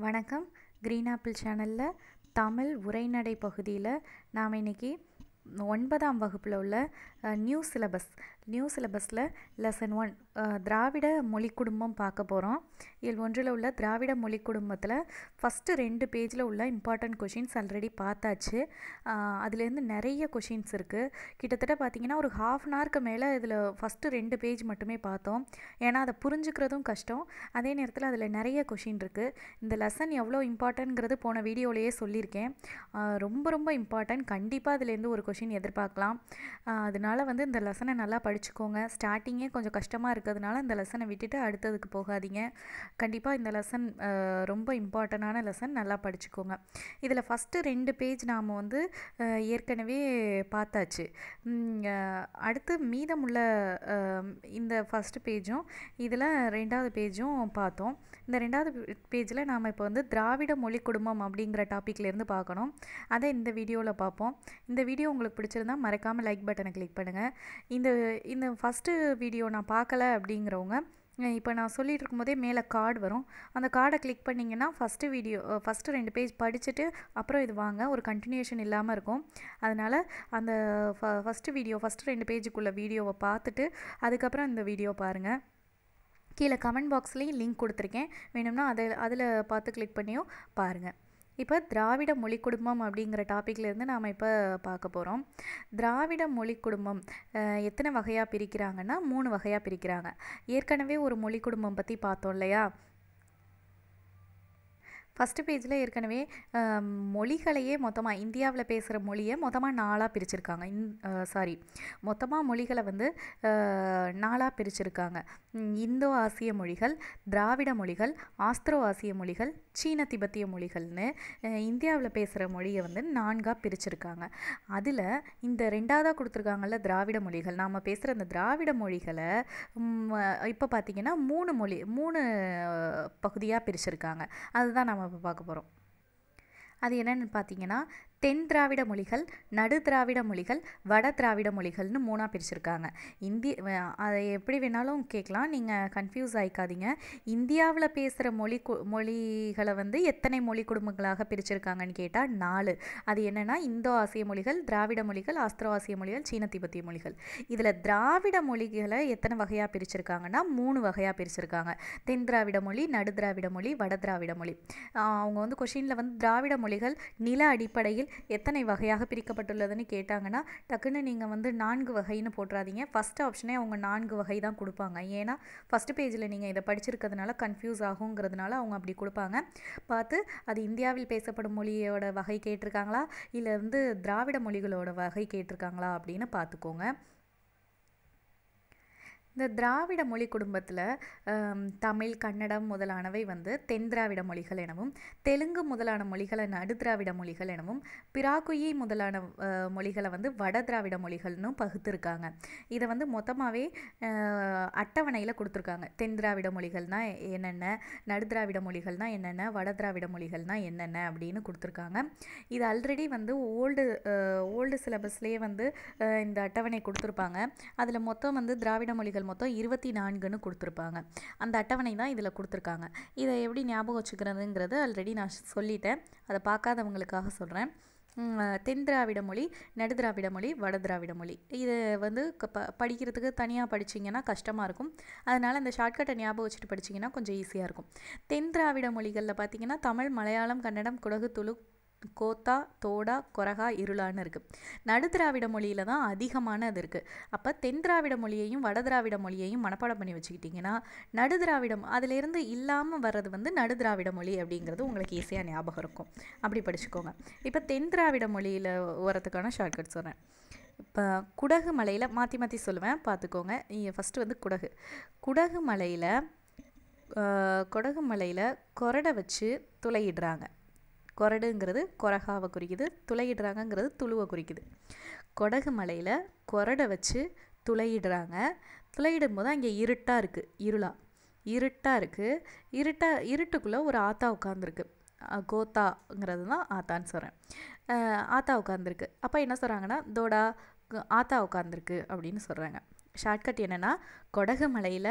வணக்கம். Green apple சேனலில் தமிழ் உரைநடை பகுதியில் நாம் இன்றைக்கி 9ஆம் வகுப்பில் உள்ள நியூ சிலபஸில் லெசன் 1 திராவிட மொழி குடும்பம் பார்க்க போகிறோம். இதில் ஒன்றில் உள்ள திராவிட மொழி குடும்பத்தில் ஃபஸ்ட்டு 2 பேஜில் உள்ள இம்பார்ட்டன்ட் கொஷின்ஸ் ஆல்ரெடி பார்த்தாச்சு. அதுலேருந்து நிறைய கொஷின்ஸ் இருக்குது. கிட்டத்தட்ட பார்த்திங்கன்னா ஒரு ½ அன் ஹவருக்கு மேலே இதில் ஃபஸ்ட்டு 2 பேஜ் மட்டுமே பார்த்தோம். ஏன்னா அதை புரிஞ்சுக்கிறதும் கஷ்டம், அதே நேரத்தில் அதில் நிறைய கொஷின் இருக்குது. இந்த லெசன் எவ்வளோ இம்பார்ட்டன்ட்ங்கிறது போன வீடியோலேயே சொல்லியிருக்கேன். ரொம்ப ரொம்ப இம்பார்ட்டன்ட். கண்டிப்பாக அதுலேருந்து ஒரு கொஷின் எதிர்பார்க்கலாம். அதனால இந்த லெசனை நல்லா படிச்சுக்கோங்க. ஸ்டார்டிங்கே கொஞ்சம் கஷ்டமாக இருக்கிறதுனால இந்த லெசனை விட்டுட்டு அடுத்ததுக்கு போகாதீங்க. கண்டிப்பாக இந்த லெசன் ரொம்ப இம்பார்ட்டண்டான லெசன், நல்லா படிச்சுக்கோங்க. இதில் ஃபஸ்ட்டு 2 பேஜ் நாம் ஏற்கனவே பார்த்தாச்சு. அடுத்து மீதமுள்ள இந்த ஃபஸ்ட்டு பேஜும் இதில் 2வது பேஜும் பார்த்தோம். இந்த 2வது பேஜில் நாம் இப்போ திராவிட மொழி குடும்பம் அப்படிங்கிற டாப்பிக்லேருந்து பார்க்கணும். அதை இந்த வீடியோவில் பார்ப்போம். இந்த வீடியோ உங்களுக்கு பிடிச்சிருந்தால் மறக்காமல் லைக் பட்டனை கிளிக் பண்ணுங்கள். இந்த ஃபஸ்ட்டு வீடியோ நான் பார்க்கல அப்படிங்கிறவங்க இப்போ நான் சொல்லிகிட்டு இருக்கும்போதே மேலே கார்டு வரும். அந்த கார்டை கிளிக் பண்ணிங்கன்னா ஃபஸ்ட்டு 2 பேஜ் படிச்சுட்டு அப்புறம் இது வாங்க. ஒரு கண்டினியூஷன் இல்லாமல் இருக்கும். அதனால் அந்த ஃபஸ்ட்டு 2 பேஜுக்குள்ள வீடியோவை பார்த்துட்டு அதுக்கப்புறம் இந்த வீடியோ பாருங்கள். கீழே கமெண்ட் பாக்ஸ்லேயும் லிங்க் கொடுத்துருக்கேன், வேணும்னா அதில் பார்த்து கிளிக் பண்ணியும் பாருங்கள். இப்போ திராவிட மொழி குடும்பம் அப்படிங்கிற டாப்பிக்லேருந்து நாம் இப்போ பார்க்க போகிறோம். திராவிட மொழி குடும்பம் எத்தனை வகையாக பிரிக்கிறாங்கன்னா 3 வகையாக பிரிக்கிறாங்க. ஏற்கனவே ஒரு மொழி குடும்பம் பற்றி பார்த்தோம் இல்லையா? ஃபஸ்ட்டு பேஜில் ஏற்கனவே மொழிகளையே மொத்தமாக இந்தியாவில் பேசுகிற மொழியை மொத்தமாக 4ஆக பிரிச்சிருக்காங்க. மொத்தமாக மொழிகளை 4ஆக பிரிச்சிருக்காங்க. இந்தோ ஆசிய மொழிகள், திராவிட மொழிகள், ஆஸ்திரோ ஆசிய மொழிகள், சீன திபெத்திய மொழிகள்னு இந்தியாவில் பேசுகிற மொழியை 4ஆக பிரிச்சிருக்காங்க. அதில் இந்த 2ஆவதாக கொடுத்துருக்காங்கல்ல திராவிட மொழிகள், நாம் பேசுகிற அந்த திராவிட மொழிகளை இப்போ பார்த்திங்கன்னா 3 பகுதியாக பிரிச்சிருக்காங்க. அதுதான் நம்ம இப்போ பார்க்க போகிறோம். அது என்னென்னு பார்த்தீங்கன்னா தென் திராவிட மொழிகள், நடு திராவிட மொழிகள், வட திராவிட மொழிகள்னு 3ஆக பிரிச்சிருக்காங்க. அதை எப்படி வேணாலும் கேட்கலாம், நீங்கள் கன்ஃபியூஸ் ஆகிக்காதீங்க. இந்தியாவில் பேசுகிற மொழிகளை எத்தனை மொழி குடும்பங்களாக பிரிச்சிருக்காங்கன்னு கேட்டால் 4. அது என்னென்னா இந்தோ ஆசிய மொழிகள், திராவிட மொழிகள், ஆஸ்திரோ ஆசிய மொழிகள், சீன திபெத்திய மொழிகள். இதில் திராவிட மொழிகளை எத்தனை வகையாக பிரிச்சிருக்காங்கன்னா 3 வகையாக பிரிச்சிருக்காங்க. தென் திராவிட மொழி, நடு திராவிட மொழி, வட திராவிட மொழி. அவங்க கொஷினில் திராவிட மொழிகள் நில அடிப்படையில் எத்தனை வகையாக பிரிக்கப்பட்டுள்ளதுன்னு கேட்டாங்கன்னா டக்குன்னு நீங்கள் 4 வகைன்னு போட்டுறாதீங்க. ஃபஸ்ட் ஆப்ஷனே அவங்க 4 வகை தான் கொடுப்பாங்க. ஏன்னா ஃபஸ்ட்டு பேஜில் நீங்கள் இதை படிச்சிருக்கிறதுனால கன்ஃபியூஸ் ஆகுங்கிறதுனால அவங்க அப்படி கொடுப்பாங்க. பார்த்து அது இந்தியாவில் பேசப்படும் மொழியோட வகை கேட்டிருக்காங்களா இல்லை திராவிட மொழிகளோட வகை கேட்டிருக்காங்களா அப்படின்னு பார்த்துக்கோங்க. இந்த திராவிட மொழி குடும்பத்தில் தமிழ், கன்னடம் முதலானவை தென் திராவிட மொழிகள் எனவும், தெலுங்கு முதலான மொழிகளை நடு திராவிட மொழிகள் எனவும், பிராகுயி முதலான மொழிகளை வட திராவிட மொழிகள்னு பகுத்துருக்காங்க. இதை மொத்தமாகவே அட்டவணையில் கொடுத்துருக்காங்க. தென் திராவிட மொழிகள்னால் என்னென்ன, நடு திராவிட மொழிகள்னால் என்னென்ன, வட திராவிட மொழிகள்னால் என்னென்ன அப்படின்னு கொடுத்துருக்காங்க. இது ஆல்ரெடி ஓல்டு சிலபஸ்லேயே இந்த அட்டவணை கொடுத்துருப்பாங்க. அதில் மொத்தம் திராவிட மொழிகள் மொத்தம் 24ன்னு கொடுத்துருப்பாங்க. அந்த அட்டவணை தான் இதில் கொடுத்துருக்காங்க. இதை எப்படி ஞாபகம் வச்சுக்கிறதுங்கிறது ஆல்ரெடி நான் சொல்லிட்டேன். அதை பார்க்காதவங்களுக்காக சொல்கிறேன். தென் திராவிட மொழி, நடு திராவிட மொழி, வட திராவிட மொழி. இது படிக்கிறதுக்கு தனியாக படிச்சிங்கன்னா கஷ்டமாக இருக்கும். அதனால் இந்த ஷார்ட்கட்டை ஞாபகம் வச்சுட்டு படிச்சிங்கன்னா கொஞ்சம் ஈஸியாக இருக்கும். தென் திராவிட மொழிகளில் பார்த்திங்கன்னா தமிழ், மலையாளம், கன்னடம், குடகு, துளு, கோத்தா, தோடா, கொரகா, இருளான்னு இருக்குது. நடு திராவிட மொழியில் தான் அதிகமான அது இருக்குது. அப்போ தென் திராவிட மொழியையும் வட திராவிட மொழியையும் மனப்பாடம் பண்ணி வச்சுக்கிட்டிங்கன்னா நடு திராவிடம் அதிலேருந்து இல்லாமல் வர்றது நடு திராவிட மொழி அப்படிங்கிறது உங்களுக்கு ஈஸியாக ஞாபகம் இருக்கும். அப்படி படிச்சுக்கோங்க. இப்போ தென் திராவிட மொழியில் வரதுக்கான ஷார்ட்கட் சொல்கிறேன். இப்போ குடகு மலையில் மாற்றி சொல்லுவேன், பார்த்துக்கோங்க. ஃபஸ்ட்டு குடகு மலையில் கொரடை வச்சு துளையிடுறாங்க. கொரடுங்கிறது கொரகாவை குறிக்குது, துளையிடுறாங்கங்கிறது துளுவை குறிக்குது. கொடகு மலையில் கொரடை வச்சு துளையிடுறாங்க. துளையிடும்போது அங்கே இருட்டாக இருக்குது, இருட்டாக இருக்குது. இருட்டுக்குள்ளே ஒரு ஆத்தா உட்காந்துருக்கு. கோத்தாங்கிறது தான் ஆத்தான்னு சொல்கிறேன். ஆத்தா உட்காந்துருக்கு. அப்போ என்ன சொல்கிறாங்கன்னா தோடா ஆத்தா உட்காந்துருக்கு அப்படின்னு சொல்கிறாங்க. ஷார்ட்கட் என்னென்னா கொடகு மலையில்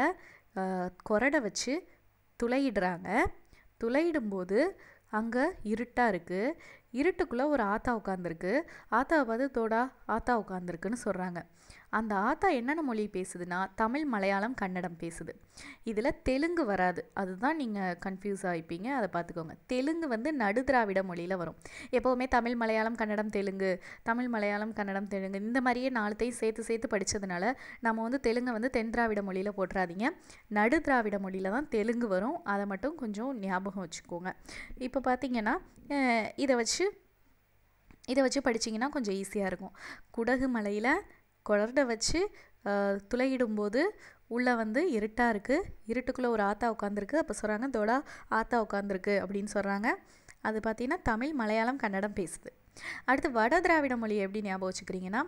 கொரடை வச்சு துளையிடுறாங்க. துளையிடும்போது அங்கே இருட்டாக இருக்குது, இருட்டுக்குள்ளே ஒரு ஆத்தா உட்காந்துருக்கு, ஆத்தாவை பார்த்து தோடா ஆத்தா உட்காந்துருக்குன்னு சொல்கிறாங்க. அந்த ஆத்தா என்னென்ன மொழி பேசுதுன்னா தமிழ், மலையாளம், கன்னடம் பேசுது. இதில் தெலுங்கு வராது, அதுதான் நீங்கள் கன்ஃபியூஸ் ஆகிப்பீங்க, அதை பார்த்துக்கோங்க. தெலுங்கு வந்து நடுதிராவிட மொழியில் வரும். எப்போவுமே தமிழ், மலையாளம், கன்னடம், தெலுங்கு, தமிழ், மலையாளம், கன்னடம், தெலுங்கு இந்த மாதிரியே 4த்தையும் சேர்த்து படித்ததுனால நம்ம வந்து தெலுங்கை வந்து தென் திராவிட மொழியில் போட்டுறாதீங்க. நடுதிராவிட மொழியில் தான் தெலுங்கு வரும், அதை மட்டும் கொஞ்சம் ஞாபகம் வச்சுக்கோங்க. இப்போ பார்த்தீங்கன்னா இதை வச்சு படிச்சிங்கன்னா கொஞ்சம் ஈஸியாக இருக்கும். குடகு மலையில் குடர்ட வச்சு துளையிடும்போது உள்ளே வந்து இருட்டாக இருக்குது, இருட்டுக்குள்ளே ஒரு ஆத்தா உட்காந்துருக்கு, அப்போ சொல்கிறாங்க தோடா ஆத்தா உட்காந்துருக்கு அப்படின்னு சொல்கிறாங்க. அது பார்த்திங்கன்னா தமிழ், மலையாளம், கன்னடம் பேசுது. அடுத்து வட திராவிட மொழி எப்படி ஞாபகம் வச்சுக்கிறீங்கன்னா,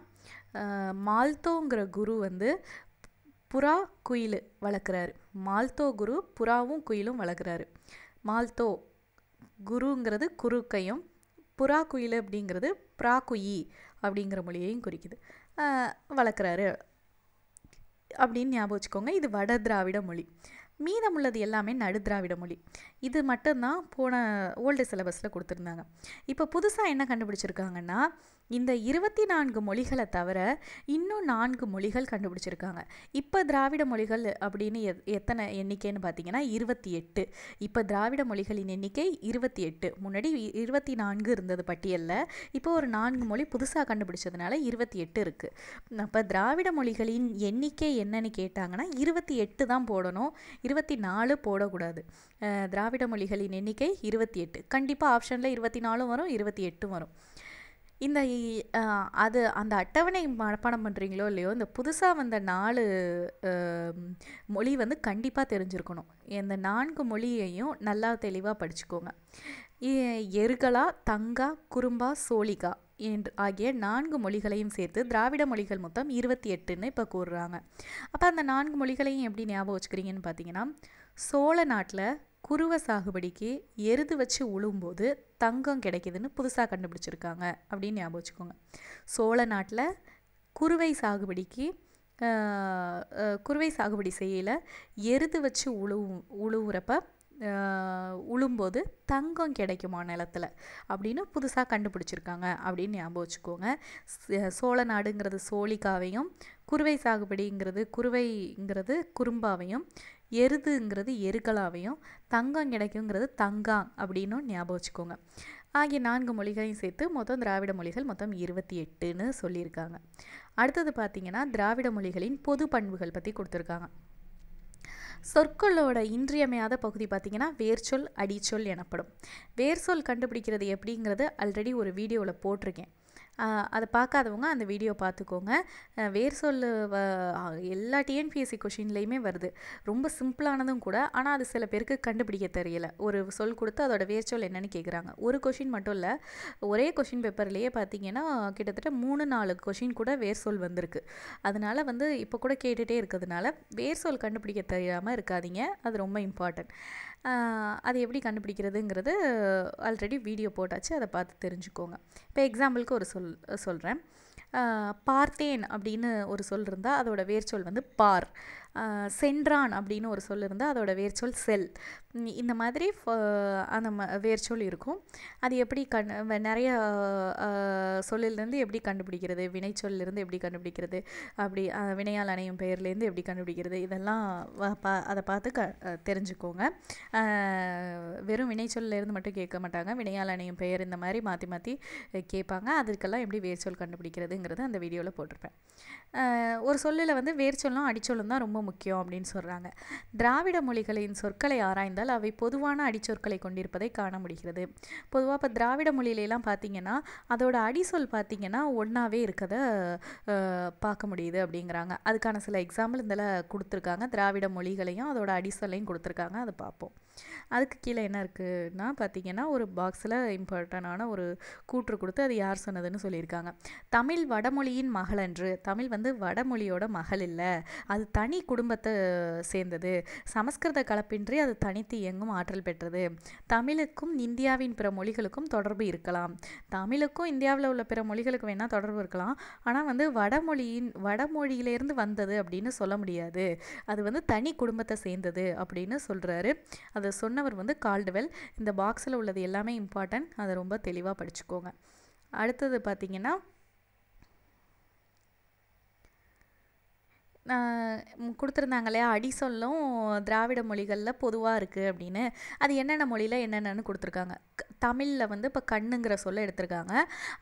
மால்தோங்கிற குரு வந்து புறா குயில் வளர்க்குறாரு. மால்தோ குரு புறாவும் குயிலும் வளர்க்குறாரு. மால்தோ குருங்கிறது குறுக்கையும், புறா குயில் அப்படிங்கிறது பிராக்குயி அப்படிங்கிற மொழியையும் குறிக்குது. வளர்க்குறாரு அப்படின்னு ஞாபகம் வச்சுக்கோங்க. இது வட திராவிட மொழி. மீதமுள்ளது எல்லாமே நடுதிராவிட மொழி. இது மட்டும்தான் போன ஓல்டு சிலபஸில் கொடுத்துருந்தாங்க. இப்போ புதுசாக என்ன கண்டுபிடிச்சிருக்காங்கன்னா, இந்த 24 மொழிகளை தவிர இன்னும் 4 மொழிகள் கண்டுபிடிச்சிருக்காங்க. இப்போ திராவிட மொழிகள் அப்படின்னு எத்தனை எண்ணிக்கைன்னு பார்த்தீங்கன்னா 28. இப்போ திராவிட மொழிகளின் எண்ணிக்கை 28. முன்னாடி 24 இருந்தது பட்டியலில், இப்போ ஒரு 4 மொழி புதுசாக கண்டுபிடிச்சதுனால 28 இருக்குது. அப்போ திராவிட மொழிகளின் எண்ணிக்கை என்னன்னு கேட்டாங்கன்னா 28 தான் போடணும், 24 போடக்கூடாது. திராவிட மொழிகளின் எண்ணிக்கை 28. கண்டிப்பாக ஆப்ஷனில் 24 வரும், 28 வரும். இந்த அந்த அட்டவணை மனப்பாடம் பண்ணுறீங்களோ இல்லையோ, இந்த புதுசாக வந்த 4 மொழி வந்து கண்டிப்பாக தெரிஞ்சிருக்கணும். இந்த 4 மொழியையும் நல்லா தெளிவாக படிச்சுக்கோங்க. எருகலா, தங்கா, குறும்பா, சோழிகா ஆகிய 4 மொழிகளையும் சேர்த்து திராவிட மொழிகள் மொத்தம் 28ன்னு இப்போ கூறுறாங்க. அப்போ அந்த 4 மொழிகளையும் எப்படி ஞாபகம் வச்சுக்கிறீங்கன்னு பார்த்தீங்கன்னா, சோழ நாட்டில் குருவை சாகுபடிக்கு எருது வச்சு உழும்போது தங்கம் கிடைக்குதுன்னு புதுசாக கண்டுபிடிச்சிருக்காங்க அப்படின்னு ஞாபகம் வச்சுக்கோங்க. சோழ நாட்டில் குருவை சாகுபடி செய்யல எருது வச்சு உழுவுறப்ப உழும்போது தங்கம் கிடைக்குமா நிலத்தில் அப்படின்னு புதுசாக கண்டுபிடிச்சிருக்காங்க அப்படின்னு ஞாபகம் வச்சுக்கோங்க. சோழ நாடுங்கிறது சோழிகாவையும், குருவை சாகுபடிங்கிறது குறும்பாவையும், எருதுங்கிறது எருகலாவையும், தங்கம் கிடைக்குங்கிறது தங்காங் அப்படின்னு ஞாபகம் வச்சுக்கோங்க. ஆகிய 4 மொழிகளையும் சேர்த்து மொத்தம் திராவிட மொழிகள் மொத்தம் 28ன்னு சொல்லியிருக்காங்க. அடுத்தது பார்த்திங்கன்னா திராவிட மொழிகளின் பொது பண்புகள் பற்றி கொடுத்துருக்காங்க. சொற்களோட இன்றியமையாத பகுதி பார்த்திங்கன்னா வேர்ச்சொல், அடிச்சொல் எனப்படும். வேர்ச்சொல் கண்டுபிடிக்கிறது எப்படிங்கிறது ஆல்ரெடி ஒரு வீடியோவில் போட்டிருக்கேன், அதை பார்க்காதவங்க அந்த வீடியோ பார்த்துக்கோங்க. வேர்ச்சொல் எல்லா டிஎன்பிஎஸ்சி கொஷின்லேயுமே வருது, ரொம்ப சிம்பிளானதும் கூட. ஆனால் அது சில பேருக்கு கண்டுபிடிக்க தெரியல. ஒரு சொல் கொடுத்து அதோட வேர்ச்சொல் என்னன்னு கேட்குறாங்க. ஒரு கொஷின் மட்டும் இல்லை, ஒரே கொஷின் பேப்பர்லேயே பார்த்திங்கன்னா கிட்டத்தட்ட 3-4 கொஷின் கூட வேர்ச்சொல் வந்திருக்கு. அதனால் வந்து இப்போ கூட கேட்டுகிட்டே இருக்கிறதுனால வேர்ச்சொல் கண்டுபிடிக்க தெரியாமல் இருக்காதீங்க, அது ரொம்ப இம்பார்ட்டன்ட். அது எப்படி கண்டுபிடிக்கிறதுங்கிறது ஆல்ரெடி வீடியோ போட்டாச்சு, அதை பார்த்து தெரிஞ்சுக்கோங்க. இப்போ எக்ஸாம்பிளுக்கு ஒரு சொல்கிறேன். பார்த்தேன் அப்படின்னு ஒரு சொல் இருந்தால் அதோட வேர்ச்சொல் வந்து பார். சென்றான் அப்படின்னு ஒரு சொல் இருந்தால் அதோட வேர்ச்சொல் செல். இந்த மாதிரி அந்த வேர்ச்சொல் இருக்கும். அது எப்படி நிறைய சொல்லிலிருந்து எப்படி கண்டுபிடிக்கிறது, வினைச்சொல்லிருந்து எப்படி கண்டுபிடிக்கிறது, அப்படி வினையால் அணையும் பெயர்லேருந்து எப்படி கண்டுபிடிக்கிறது, இதெல்லாம் அதை பார்த்து தெரிஞ்சுக்கோங்க. வெறும் வினைச்சொல்லிருந்து மட்டும் கேட்க மாட்டாங்க, வினையால் அணையும் பெயர் இந்த மாதிரி மாற்றி மாற்றி கேட்பாங்க. அதுக்கெல்லாம் எப்படி வேர்ச்சொல் கண்டுபிடிக்கிறதுங்கிறது அந்த வீடியோவில் போட்டிருப்பேன். ஒரு சொல்லில் வந்து வேர்ச்சொல்லும் அடிச்சொல்லும் தான் ரொம்ப முக்கியம் அப்படின்னு சொல்கிறாங்க. திராவிட மொழிகளின் சொற்களை ஆராய்ந்தால் அவை பொதுவான அடிச்சொற்களை கொண்டிருப்பதை காண முடிகிறது. பொதுவாக இப்போ திராவிட மொழியிலெல்லாம் பார்த்திங்கன்னா அதோட அடிச்சொல் பார்த்திங்கன்னா ஒன்றாவே இருக்கதை பார்க்க முடியுது அப்படிங்கிறாங்க. அதுக்கான சில எக்ஸாம்பிள் இதில் கொடுத்துருக்காங்க. திராவிட மொழிகளையும் அதோட அடிச்சொல்லையும் கொடுத்துருக்காங்க, அதை பார்ப்போம். அதுக்கு கீழே என்ன இருக்குன்னா பார்த்திங்கன்னா ஒரு பாக்ஸில் இம்பார்ட்டண்டான ஒரு கூற்று கொடுத்து அது யார் சொன்னதுன்னு சொல்லியிருக்காங்க. தமிழ் வடமொழியின் மகள் அன்று. தமிழ் வந்து வடமொழியோட மகள் இல்லை, அது தனி குடும்பத்தை சேர்ந்தது. சமஸ்கிருத கலப்பின்றி அது தனித்து இயங்கும் ஆற்றல் பெற்றது. தமிழுக்கும் இந்தியாவின் பிற மொழிகளுக்கும் தொடர்பு இருக்கலாம். தமிழுக்கும் இந்தியாவில் உள்ள பிற மொழிகளுக்கு வேணால் தொடர்பு இருக்கலாம், ஆனால் வந்து வடமொழியிலேருந்து வந்தது அப்படின்னு சொல்ல முடியாது. அது வந்து தனி குடும்பத்தை சேர்ந்தது அப்படின்னு சொல்கிறாரு. அதை அதை சொன்னவர் வந்து கால்டுவெல். இந்த பாக்ஸில் உள்ளது எல்லாமே இம்பார்ட்டன்ட், அதை ரொம்ப தெளிவாக படிச்சுக்கோங்க. அடுத்தது பார்த்திங்கன்னா கொடுத்துருந்தாங்க இல்லையா, அடிசொல்லும் திராவிட மொழிகளில் பொதுவாக இருக்குது அப்படின்னு. அது என்னென்ன மொழியில் என்னென்னு கொடுத்துருக்காங்க. தமிழில் வந்து இப்போ கண்ணுங்கிற சொல்ல எடுத்திருக்காங்க.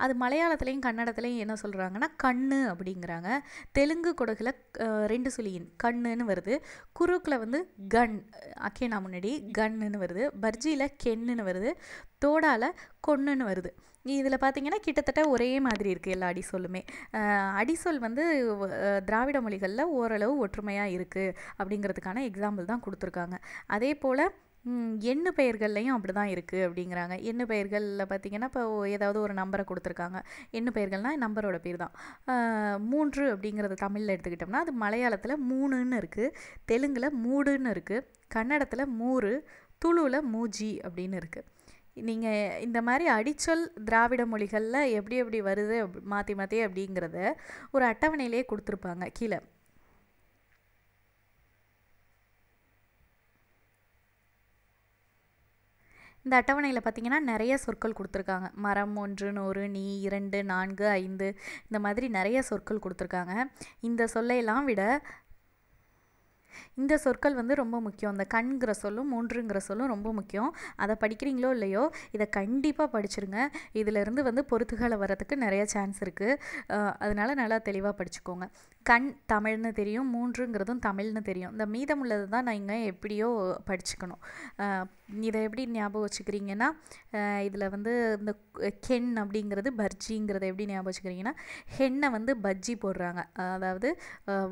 அது மலையாளத்துலேயும் கன்னடத்துலேயும் என்ன சொல்கிறாங்கன்னா கண்ணு அப்படிங்கிறாங்க. தெலுங்கு கொடகுல 2 சுழியின் கண்ணுன்னு வருது. குறுக்கில் வந்து கன், அக்கேனா முன்னாடி கன்னுன்னு வருது. பர்ஜியில் கென்னுன்னு வருது. தோடாவில் கொன்னுன்னு வருது. இதில் பார்த்தீங்கன்னா கிட்டத்தட்ட ஒரே மாதிரி இருக்குது எல்லா அடிசொல்லுமே. அடிசொல் வந்து திராவிட மொழிகளில் ஓரளவு ஒற்றுமையாக இருக்குது அப்படிங்கிறதுக்கான எக்ஸாம்பிள் தான் கொடுத்துருக்காங்க. அதே போல் எண்ணு பெயர்கள்லையும் அப்படி தான் இருக்குது அப்படிங்கிறாங்க. எண்ணு பெயர்களில் பார்த்திங்கன்னா இப்போ ஏதாவது ஒரு நம்பரை கொடுத்துருக்காங்க. எண்ணு பெயர்கள்னால் நம்பரோட பேர் தான். 3 அப்படிங்கிறது தமிழில் எடுத்துக்கிட்டோம்னா அது மலையாளத்தில் 3ன்னு இருக்குது, தெலுங்கில் மூடுன்னு இருக்குது, கன்னடத்தில் மூறு, துளுவில் மூஜி அப்படின்னு இருக்குது. நீங்கள் இந்த மாதிரி அடிச்சொல் திராவிட மொழிகளில் எப்படி எப்படி வருது மாற்றி மாற்றி அப்படிங்கிறத ஒரு அட்டவணையிலே கொடுத்துருப்பாங்க கீழே. இந்த அட்டவணையில் பார்த்திங்கன்னா நிறைய சொற்கள் கொடுத்துருக்காங்க. மரம், 1, 100, நீ, 2, 4, 5 இந்த மாதிரி நிறைய சொற்கள் கொடுத்துருக்காங்க. இந்த சொல்லையெல்லாம் விட இந்த சொற்கள் வந்து ரொம்ப முக்கியம். இந்த கண்கிற சொல்லும் 3ங்கிற சொல்லும் ரொம்ப முக்கியம். அதை படிக்கிறீங்களோ இல்லையோ இதை கண்டிப்பாக படிச்சிருங்க. இதிலேருந்து வந்து பொறுத்துகளை வரதுக்கு நிறைய சான்ஸ் இருக்குது. அதனால் நல்லா தெளிவாக படிச்சுக்கோங்க. கண் தமிழ்னு தெரியும், 3ங்கிறதும் தமிழ்னு தெரியும். இந்த மீதம் உள்ளது தான் நீங்கள் எப்படியோ படிச்சுக்கணும். இதை எப்படி ஞாபகம் வச்சுக்கிறீங்கன்னா இதில் வந்து இந்த கென் அப்படிங்கிறது பர்ஜிங்கிறத எப்படி ஞாபகம் வச்சுக்கிறீங்கன்னா ஹென்னை வந்து பஜ்ஜி போடுறாங்க. அதாவது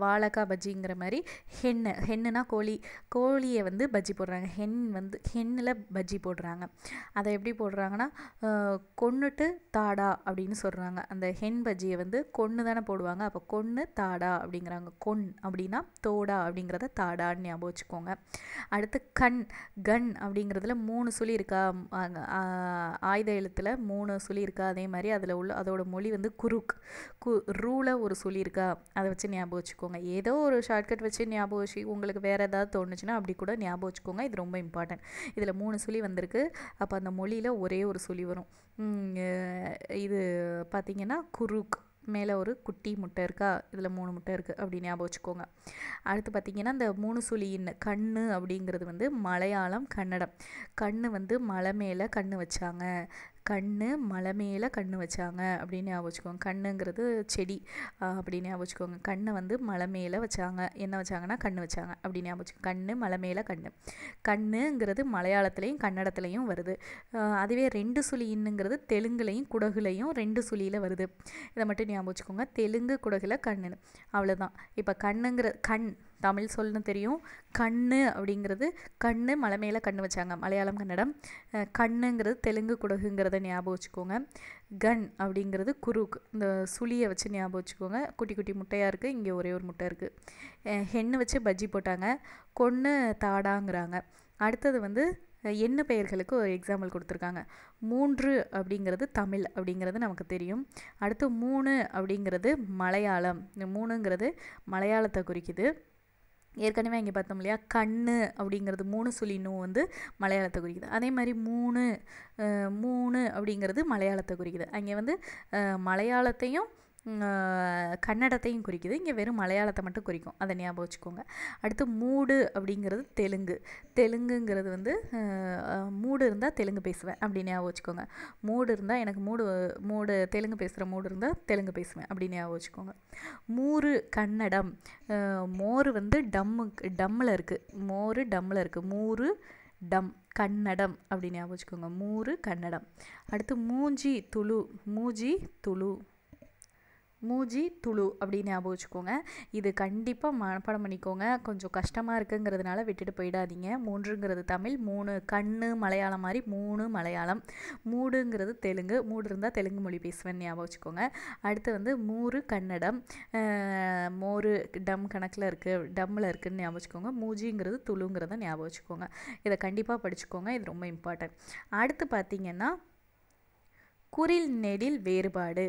வாழைக்காய் பஜ்ஜிங்கிற மாதிரி ஹென்னுனா கோழியை வந்து பஜ்ஜி போடுறாங்க. ஹென்னில் பஜ்ஜி போடுறாங்க. அதை எப்படி போடுறாங்கன்னா கொன்னுட்டு தாடா அப்படின்னு சொல்கிறாங்க. அந்த ஹென் பஜ்ஜியை வந்து கொன்று தானே போடுவாங்க. அப்போ கொன்று தாடா அப்படிங்கிறாங்க. கொன் அப்படின்னா தோடா அப்படிங்கிறத தாடான்னு ஞாபகம் வச்சுக்கோங்க. அடுத்து கன் அப்படிங்கிறதுல 3 சுழி இருக்கா, ஆயுத எழுத்தில் 3 சுழி இருக்கா, அதே மாதிரி அதில் உள்ள அதோட மொழி வந்து ரூல ஒரு சுழி இருக்கா, அதை வச்சு ஞாபகம் வச்சுக்கோங்க. ஏதோ ஒரு ஷார்ட்கட் வச்சு ஞாபகம் வச்சு உங்களுக்கு வேறு ஏதாவது தோணுச்சுன்னா அப்படி கூட ஞாபகம் வச்சுக்கோங்க. இது ரொம்ப இம்பார்ட்டன்ட். இதில் 3 சுழி வந்திருக்கு. அப்போ அந்த மொழியில் ஒரே ஒரு சுழி வரும். இது பார்த்திங்கன்னா குருக், மேலே ஒரு குட்டி முட்டை இருக்கா, இதில் 3 முட்டை இருக்குது அப்படி ஞாபகம் வச்சுக்கோங்க. அடுத்து பார்த்திங்கன்னா இந்த 3 சுழியின் கண்ணு அப்படிங்கிறது வந்து மலையாளம், கன்னடம். கண்ணு வந்து மலை மேலே கண்ணு வச்சாங்க, கண்ணு மலை மேலே கண்ணு வச்சாங்க அப்படின்னு ஞாபகம் வச்சுக்கோங்க. கண்ணுங்கிறது செடி அப்படின்னு ஞாபகம் வச்சுக்கோங்க. கண்ணை வந்து மலை மேலே வச்சாங்க, என்ன வச்சாங்கன்னா கண்ணு வச்சாங்க அப்படின்னு ஞாபகம் வச்சுக்கோங்க. கண்ணு மலை மேலே கண்ணுங்கிறது மலையாளத்துலேயும் கன்னடத்துலேயும் வருது. அதுவே 2 சுழின்னுங்கிறது தெலுங்குலையும் குடகுலையும் 2 சுழியில் வருது. இதை மட்டும் ஞாபகம் வச்சுக்கோங்க. தெலுங்கு குடகுல கண்ணு, அவ்வளோதான். இப்போ கண்ணுங்கிற கண் தமிழ் சொல்லுன்னு தெரியும். கண்ணு அப்படிங்கிறது கண்ணு மலை மேலே கண்ணு வச்சாங்க, மலையாளம் கன்னடம். கண்ணுங்கிறது தெலுங்கு குடகுங்கிறத ஞாபகம் வச்சுக்கோங்க. கன் அப்படிங்கிறது குருக், இந்த சுழியை வச்சு ஞாபகம் வச்சுக்கோங்க. குட்டி குட்டி முட்டையாக இருக்குது, இங்கே ஒரே ஒரு முட்டை இருக்குது. ஹென்னு வச்சு பஜ்ஜி போட்டாங்க, கொன்று தாடாங்கிறாங்க. அடுத்தது வந்து எண்ணு பெயர்களுக்கு ஒரு எக்ஸாம்பிள் கொடுத்துருக்காங்க. 3 அப்படிங்கிறது தமிழ் அப்படிங்கிறது நமக்கு தெரியும். அடுத்து 3 அப்படிங்கிறது மலையாளம். இந்த 3ங்கிறது மலையாளத்தை குறிக்குது. ஏற்கனவே இங்கே பார்த்தோம் இல்லையா, கண்ணு அப்படிங்கிறது 3 சுழி நூ வந்து மலையாளத்தை குறிக்குது. அதே மாதிரி 3 அப்படிங்கிறது மலையாளத்தை குறிக்குது. அங்கே வந்து மலையாளத்தையும் கன்னடத்தையும் குறிக்குது, இங்கே வெறும் மலையாளத்தை மட்டும் குறிக்கும், அதை ஞாபகம் வச்சுக்கோங்க. அடுத்து மூடு அப்படிங்கிறது தெலுங்குங்கிறது வந்து மூடு இருந்தால் தெலுங்கு பேசுவேன் அப்படின்னு ஞாபகம் வச்சுக்கோங்க. மூடு இருந்தால் எனக்கு மூடு தெலுங்கு பேசுகிற மூடு இருந்தால் தெலுங்கு பேசுவேன் அப்படின்னு ஞாபகம் வச்சுக்கோங்க. மூறு கன்னடம், மோர் வந்து டம்மில் இருக்குது, மோர் டம்மில் இருக்குது, மூறு டம் கன்னடம் அப்படின்னு ஞாபகம் வச்சுக்கோங்க. மூறு கன்னடம். அடுத்து மூஞ்சி துளு அப்படின்னு ஞாபகம் வச்சுக்கோங்க. இது கண்டிப்பாக மனப்பாடம் பண்ணிக்கோங்க. கொஞ்சம் கஷ்டமாக இருக்குங்கிறதுனால விட்டுட்டு போயிடாதீங்க. 3ங்கிறது தமிழ், 3 கண்ணு மலையாளம் மாதிரி, 3 மலையாளம், மூடுங்கிறது தெலுங்கு, மூடு இருந்தால் தெலுங்கு மொழி பேசுவேன்னு ஞாபகம் வச்சுக்கோங்க. அடுத்து வந்து மூறு கன்னடம், மோரு டம் கணக்கில் இருக்குது, டம்மில் இருக்குதுன்னு ஞாபகம் வச்சுக்கோங்க. மூஜிங்கிறது துளுங்கிறத ஞாபகம் வச்சுக்கோங்க. இதை கண்டிப்பாக படிச்சுக்கோங்க, இது ரொம்ப இம்பார்ட்டன்ட். அடுத்து பார்த்திங்கன்னா குறில் நெடில் வேறுபாடு.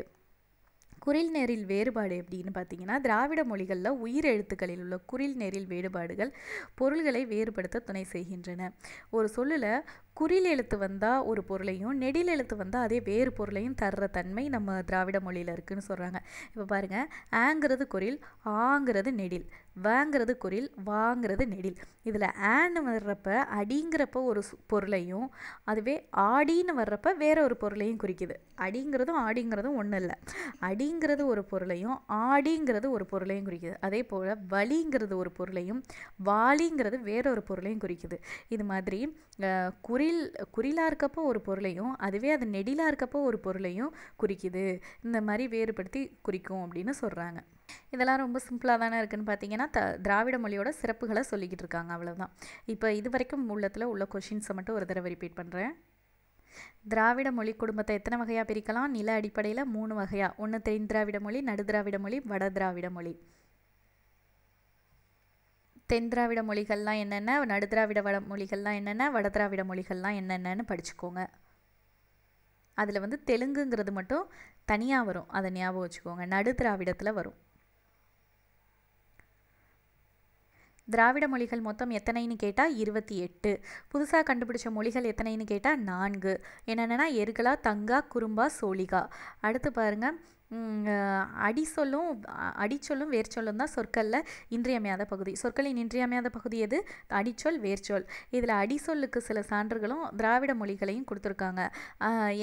குறில் நெறில் வேறுபாடு எப்படின்னு பார்த்தீங்கன்னா, திராவிட மொழிகளில் உயிர் எழுத்துக்களில் உள்ள குறில் நெறில் வேறுபாடுகள் பொருள்களை வேறுபடுத்த துணை செய்கின்றன. ஒரு சொல்லில் குறில் எழுத்து வந்தால் ஒரு பொருளையும் நெடில் எழுத்து வந்தால் அதே வேறு பொருளையும் தர்ற தன்மை நம்ம திராவிட மொழியில் இருக்குதுன்னு சொல்கிறாங்க. இப்போ பாருங்கள், ஆங்கிறது குறில், ஆங்கிறது நெடில், வாங்கிறது குறில், வாங்கிறது நெடில். இதில் ஆன்னு வர்றப்ப அடிங்கிறப்ப ஒரு பொருளையும் அதுவே ஆடின்னு வர்றப்ப வேற ஒரு பொருளையும் குறிக்குது. அடிங்கிறதும் ஆடிங்கிறதும் ஒன்றும் இல்லை. அடிங்கிறது ஒரு பொருளையும் ஆடிங்கிறது ஒரு பொருளையும் குறிக்குது. அதே போல் வலிங்கிறது ஒரு பொருளையும் வாலிங்கிறது வேற ஒரு பொருளையும் குறிக்குது. இது மாதிரி குறிலாக இருக்கப்போ ஒரு பொருளையும் அதுவே அது நெடிலாக இருக்கப்போ ஒரு பொருளையும் குறிக்குது. இந்த மாதிரி வேறுபடுத்தி குறிக்கும் அப்படின்னு சொல்கிறாங்க. இதெல்லாம் ரொம்ப சிம்பிளாக தானே இருக்குதுன்னு பார்த்தீங்கன்னா, திராவிட மொழியோட சிறப்புகளை சொல்லிக்கிட்டு இருக்காங்க, அவ்வளோதான். இப்போ இது வரைக்கும் உள்ளத்தில் உள்ள கொஷின்ஸை மட்டும் ஒரு தடவை ரிப்பீட் பண்ணுறேன். திராவிட மொழி குடும்பத்தை எத்தனை வகையாக பிரிக்கலாம்? நில அடிப்படையில் 3 வகையாக. ஒன்று தென் திராவிட மொழி, நடு திராவிட மொழி, வட திராவிட மொழி. தென் திராவிட மொழிகள்லாம் என்னென்ன, நடு திராவிட மொழிகள்லாம் என்னென்ன, வட திராவிட மொழிகள்லாம் என்னென்னு படிச்சுக்கோங்க. அதில் வந்து தெலுங்குங்கிறது மட்டும் தனியாக வரும், அதை ஞாபகம் வச்சுக்கோங்க. நடு திராவிடத்தில் வரும். திராவிட மொழிகள் மொத்தம் எத்தனைன்னு கேட்டால் 28. புதுசாக கண்டுபிடிச்ச மொழிகள் எத்தனைன்னு கேட்டால் 4. என்னென்னா எருகலா, தங்கா, குறும்பா, சோழிகா. அடுத்து பாருங்கள், அடிச்சொல்லும் வேர்ச்சொல்லும் தான் சொற்களில் இன்றியமையாத பகுதி. சொற்களின் இன்றியமையாத பகுதி எது? அடிச்சொல், வேர்ச்சொல். இதில் அடிச்சொல்லுக்கு சில சான்றுகளும் திராவிட மொழிகளையும் கொடுத்துருக்காங்க.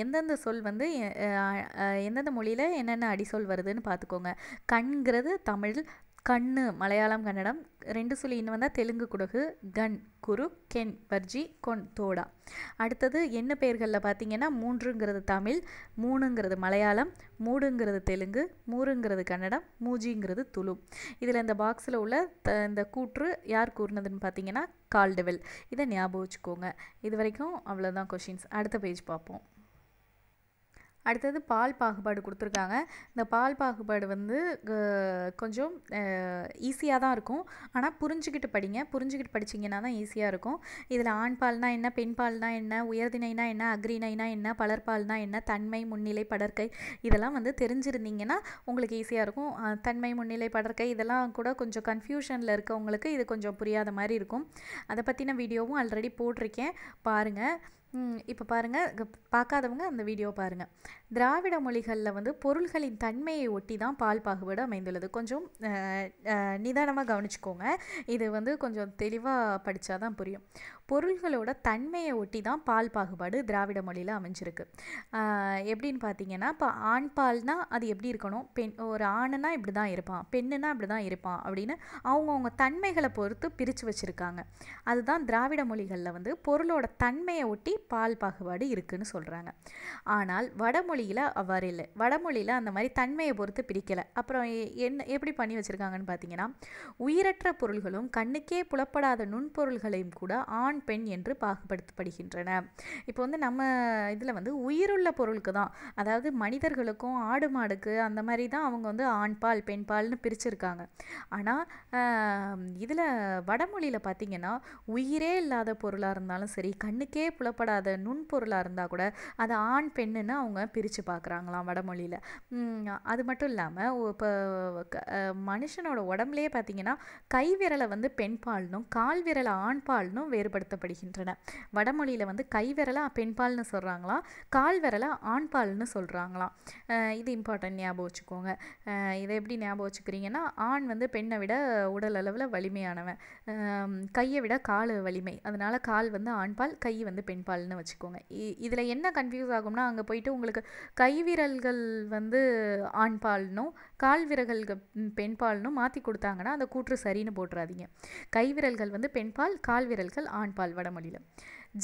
எந்தெந்த சொல் வந்து எந்தெந்த மொழியில் என்னென்ன அடிச்சொல் வருதுன்னு பார்த்துக்கோங்க. கண்கிறது தமிழ், கண்ணு மலையாளம் கன்னடம், 2 சொல்லி இன்னும் வந்தால் தெலுங்கு குடகு, கன் குரு, கென் பர்ஜி, கொன் தோடா. அடுத்தது என்ன பெயர்களில் பார்த்தீங்கன்னா 3ங்கிறது தமிழ், 3ங்கிறது மலையாளம், 3ங்கிறது தெலுங்கு, 3ங்கிறது கன்னடம், மூஜிங்கிறது துளு. இதில் இந்த பாக்ஸில் உள்ள இந்த கூற்று யார் கூறினதுன்னு பார்த்தீங்கன்னா கால்டுவெல். இதை ஞாபகம் வச்சுக்கோங்க. இது வரைக்கும் அவ்வளோதான் கொஷின்ஸ். அடுத்த பேஜ் பார்ப்போம். அடுத்தது பால் பாகுபாடு கொடுத்துருக்காங்க. இந்த பால் பாகுபாடு வந்து கொஞ்சம் ஈஸியாக தான் இருக்கும். ஆனால் புரிஞ்சுக்கிட்டு படிங்க. புரிஞ்சுக்கிட்டு படிச்சிங்கன்னா தான் ஈஸியாக இருக்கும். இதில் ஆண் பால்னா என்ன, பெண் பால்னா என்ன, உயர்திணைனா என்ன, அக்ரிணைனா என்ன, பலர்பால்னா என்ன, தன்மை, முன்னிலை, படற்கை, இதெல்லாம் வந்து தெரிஞ்சிருந்தீங்கன்னா உங்களுக்கு ஈஸியாக இருக்கும். தன்மை, முன்னிலை, படற்கை இதெல்லாம் கூட கொஞ்சம் கன்ஃபியூஷனில் இருக்கவங்களுக்கு இது கொஞ்சம் புரியாத மாதிரி இருக்கும். அதை பற்றின வீடியோவும் ஆல்ரெடி போட்டிருக்கேன், பாருங்கள். இப்போ பாருங்கள், பார்க்காதவங்க அந்த வீடியோ பாருங்கள். திராவிட மொழிகளில் வந்து பொருள்களின் தன்மையை ஒட்டி தான் பால் பாகுபாடு அமைந்துள்ளது. கொஞ்சம் நிதானமாக கவனிச்சுக்கோங்க. இது வந்து கொஞ்சம் தெளிவாக படித்தா தான் புரியும். பொருள்களோட தன்மையை ஒட்டி தான் பால் பாகுபாடு திராவிட மொழியில் அமைஞ்சிருக்கு. எப்படின்னு பார்த்தீங்கன்னா, இப்போ ஆண் பால்னா அது எப்படி இருக்கணும், ஒரு ஆணுனா இப்படி தான் இருப்பான், பெண்ணுனா இப்படி தான் இருப்பான் அப்படின்னு அவங்கவுங்க தன்மைகளை பொறுத்து பிரித்து வச்சுருக்காங்க. அதுதான் திராவிட மொழிகளில் வந்து பொருளோட தன்மையை ஒட்டி பால் பாகுபாடு இருக்குன்னு சொல்கிறாங்க. ஆனால் வடமொழியில் அவ்வாறு இல்லை. வடமொழியில் அந்த மாதிரி தன்மையை பொறுத்து பிரிக்கலை. அப்புறம் எப்படி பண்ணி வச்சுருக்காங்கன்னு பார்த்தீங்கன்னா, உயிரற்ற பொருள்களும் கண்ணுக்கே புலப்படாத நுண்பொருள்களையும் கூட ஆண் பெண் என்று பாகுபடுத்தப்படுகின்றன. இப்போ வந்து நம்ம இதில் வந்து உயிருள்ள பொருளுக்கு தான், அதாவது மனிதர்களுக்கும் ஆடு மாடுக்கு அந்த மாதிரி தான் அவங்க வந்து ஆண் பால் பெண் பால்னு பிரிச்சிருக்காங்க. ஆனால் இதில் வடமொழியில் பார்த்தீங்கன்னா உயிரே இல்லாத பொருளாக இருந்தாலும் சரி, கண்ணுக்கே புலப்படாத நுண்பொருளாக இருந்தால் கூட அதை ஆண் பெண்ணுன்னு அவங்க பிரித்து பார்க்குறாங்களாம் வடமொழியில். அது மட்டும் இல்லாமல் இப்போ மனுஷனோட உடம்புலேயே பார்த்தீங்கன்னா கைவிரலை வந்து பெண் பால்னும் கால் விரலை ஆண் பால்னும் வேறுபடுத்தப்படுகின்றன. வடமொழியில் வந்து கைவிரலை பெண் பால்னு சொல்கிறாங்களாம், கால் விரலை ஆண் பால்னு சொல்கிறாங்களாம். இது இம்பார்ட்டன்ட், ஞாபகம் வச்சுக்கோங்க. இதை எப்படி ஞாபகம் வச்சுக்கிறீங்கன்னா, ஆண் வந்து பெண்ணை விட உடல் அளவில் வலிமையானவன், கையை விட கால் வலிமை, அதனால் கால் வந்து ஆண் பால், கை வந்து பெண் பால்னு வச்சுக்கோங்க. இதில் என்ன கன்ஃபியூஸ் ஆகும்னா, அங்கே போயிட்டு உங்களுக்கு கைவிரல்கள் வந்து ஆண் பால்னும் கால் விரல்கள் பெண் பால்னும் மாற்றி கொடுத்தாங்கன்னா அந்த கூற்று சரின்னு போட்டுறாதீங்க. கைவிரல்கள் வந்து பெண் பால், கால் விரல்கள் ஆண் பால் வடமொழியில்.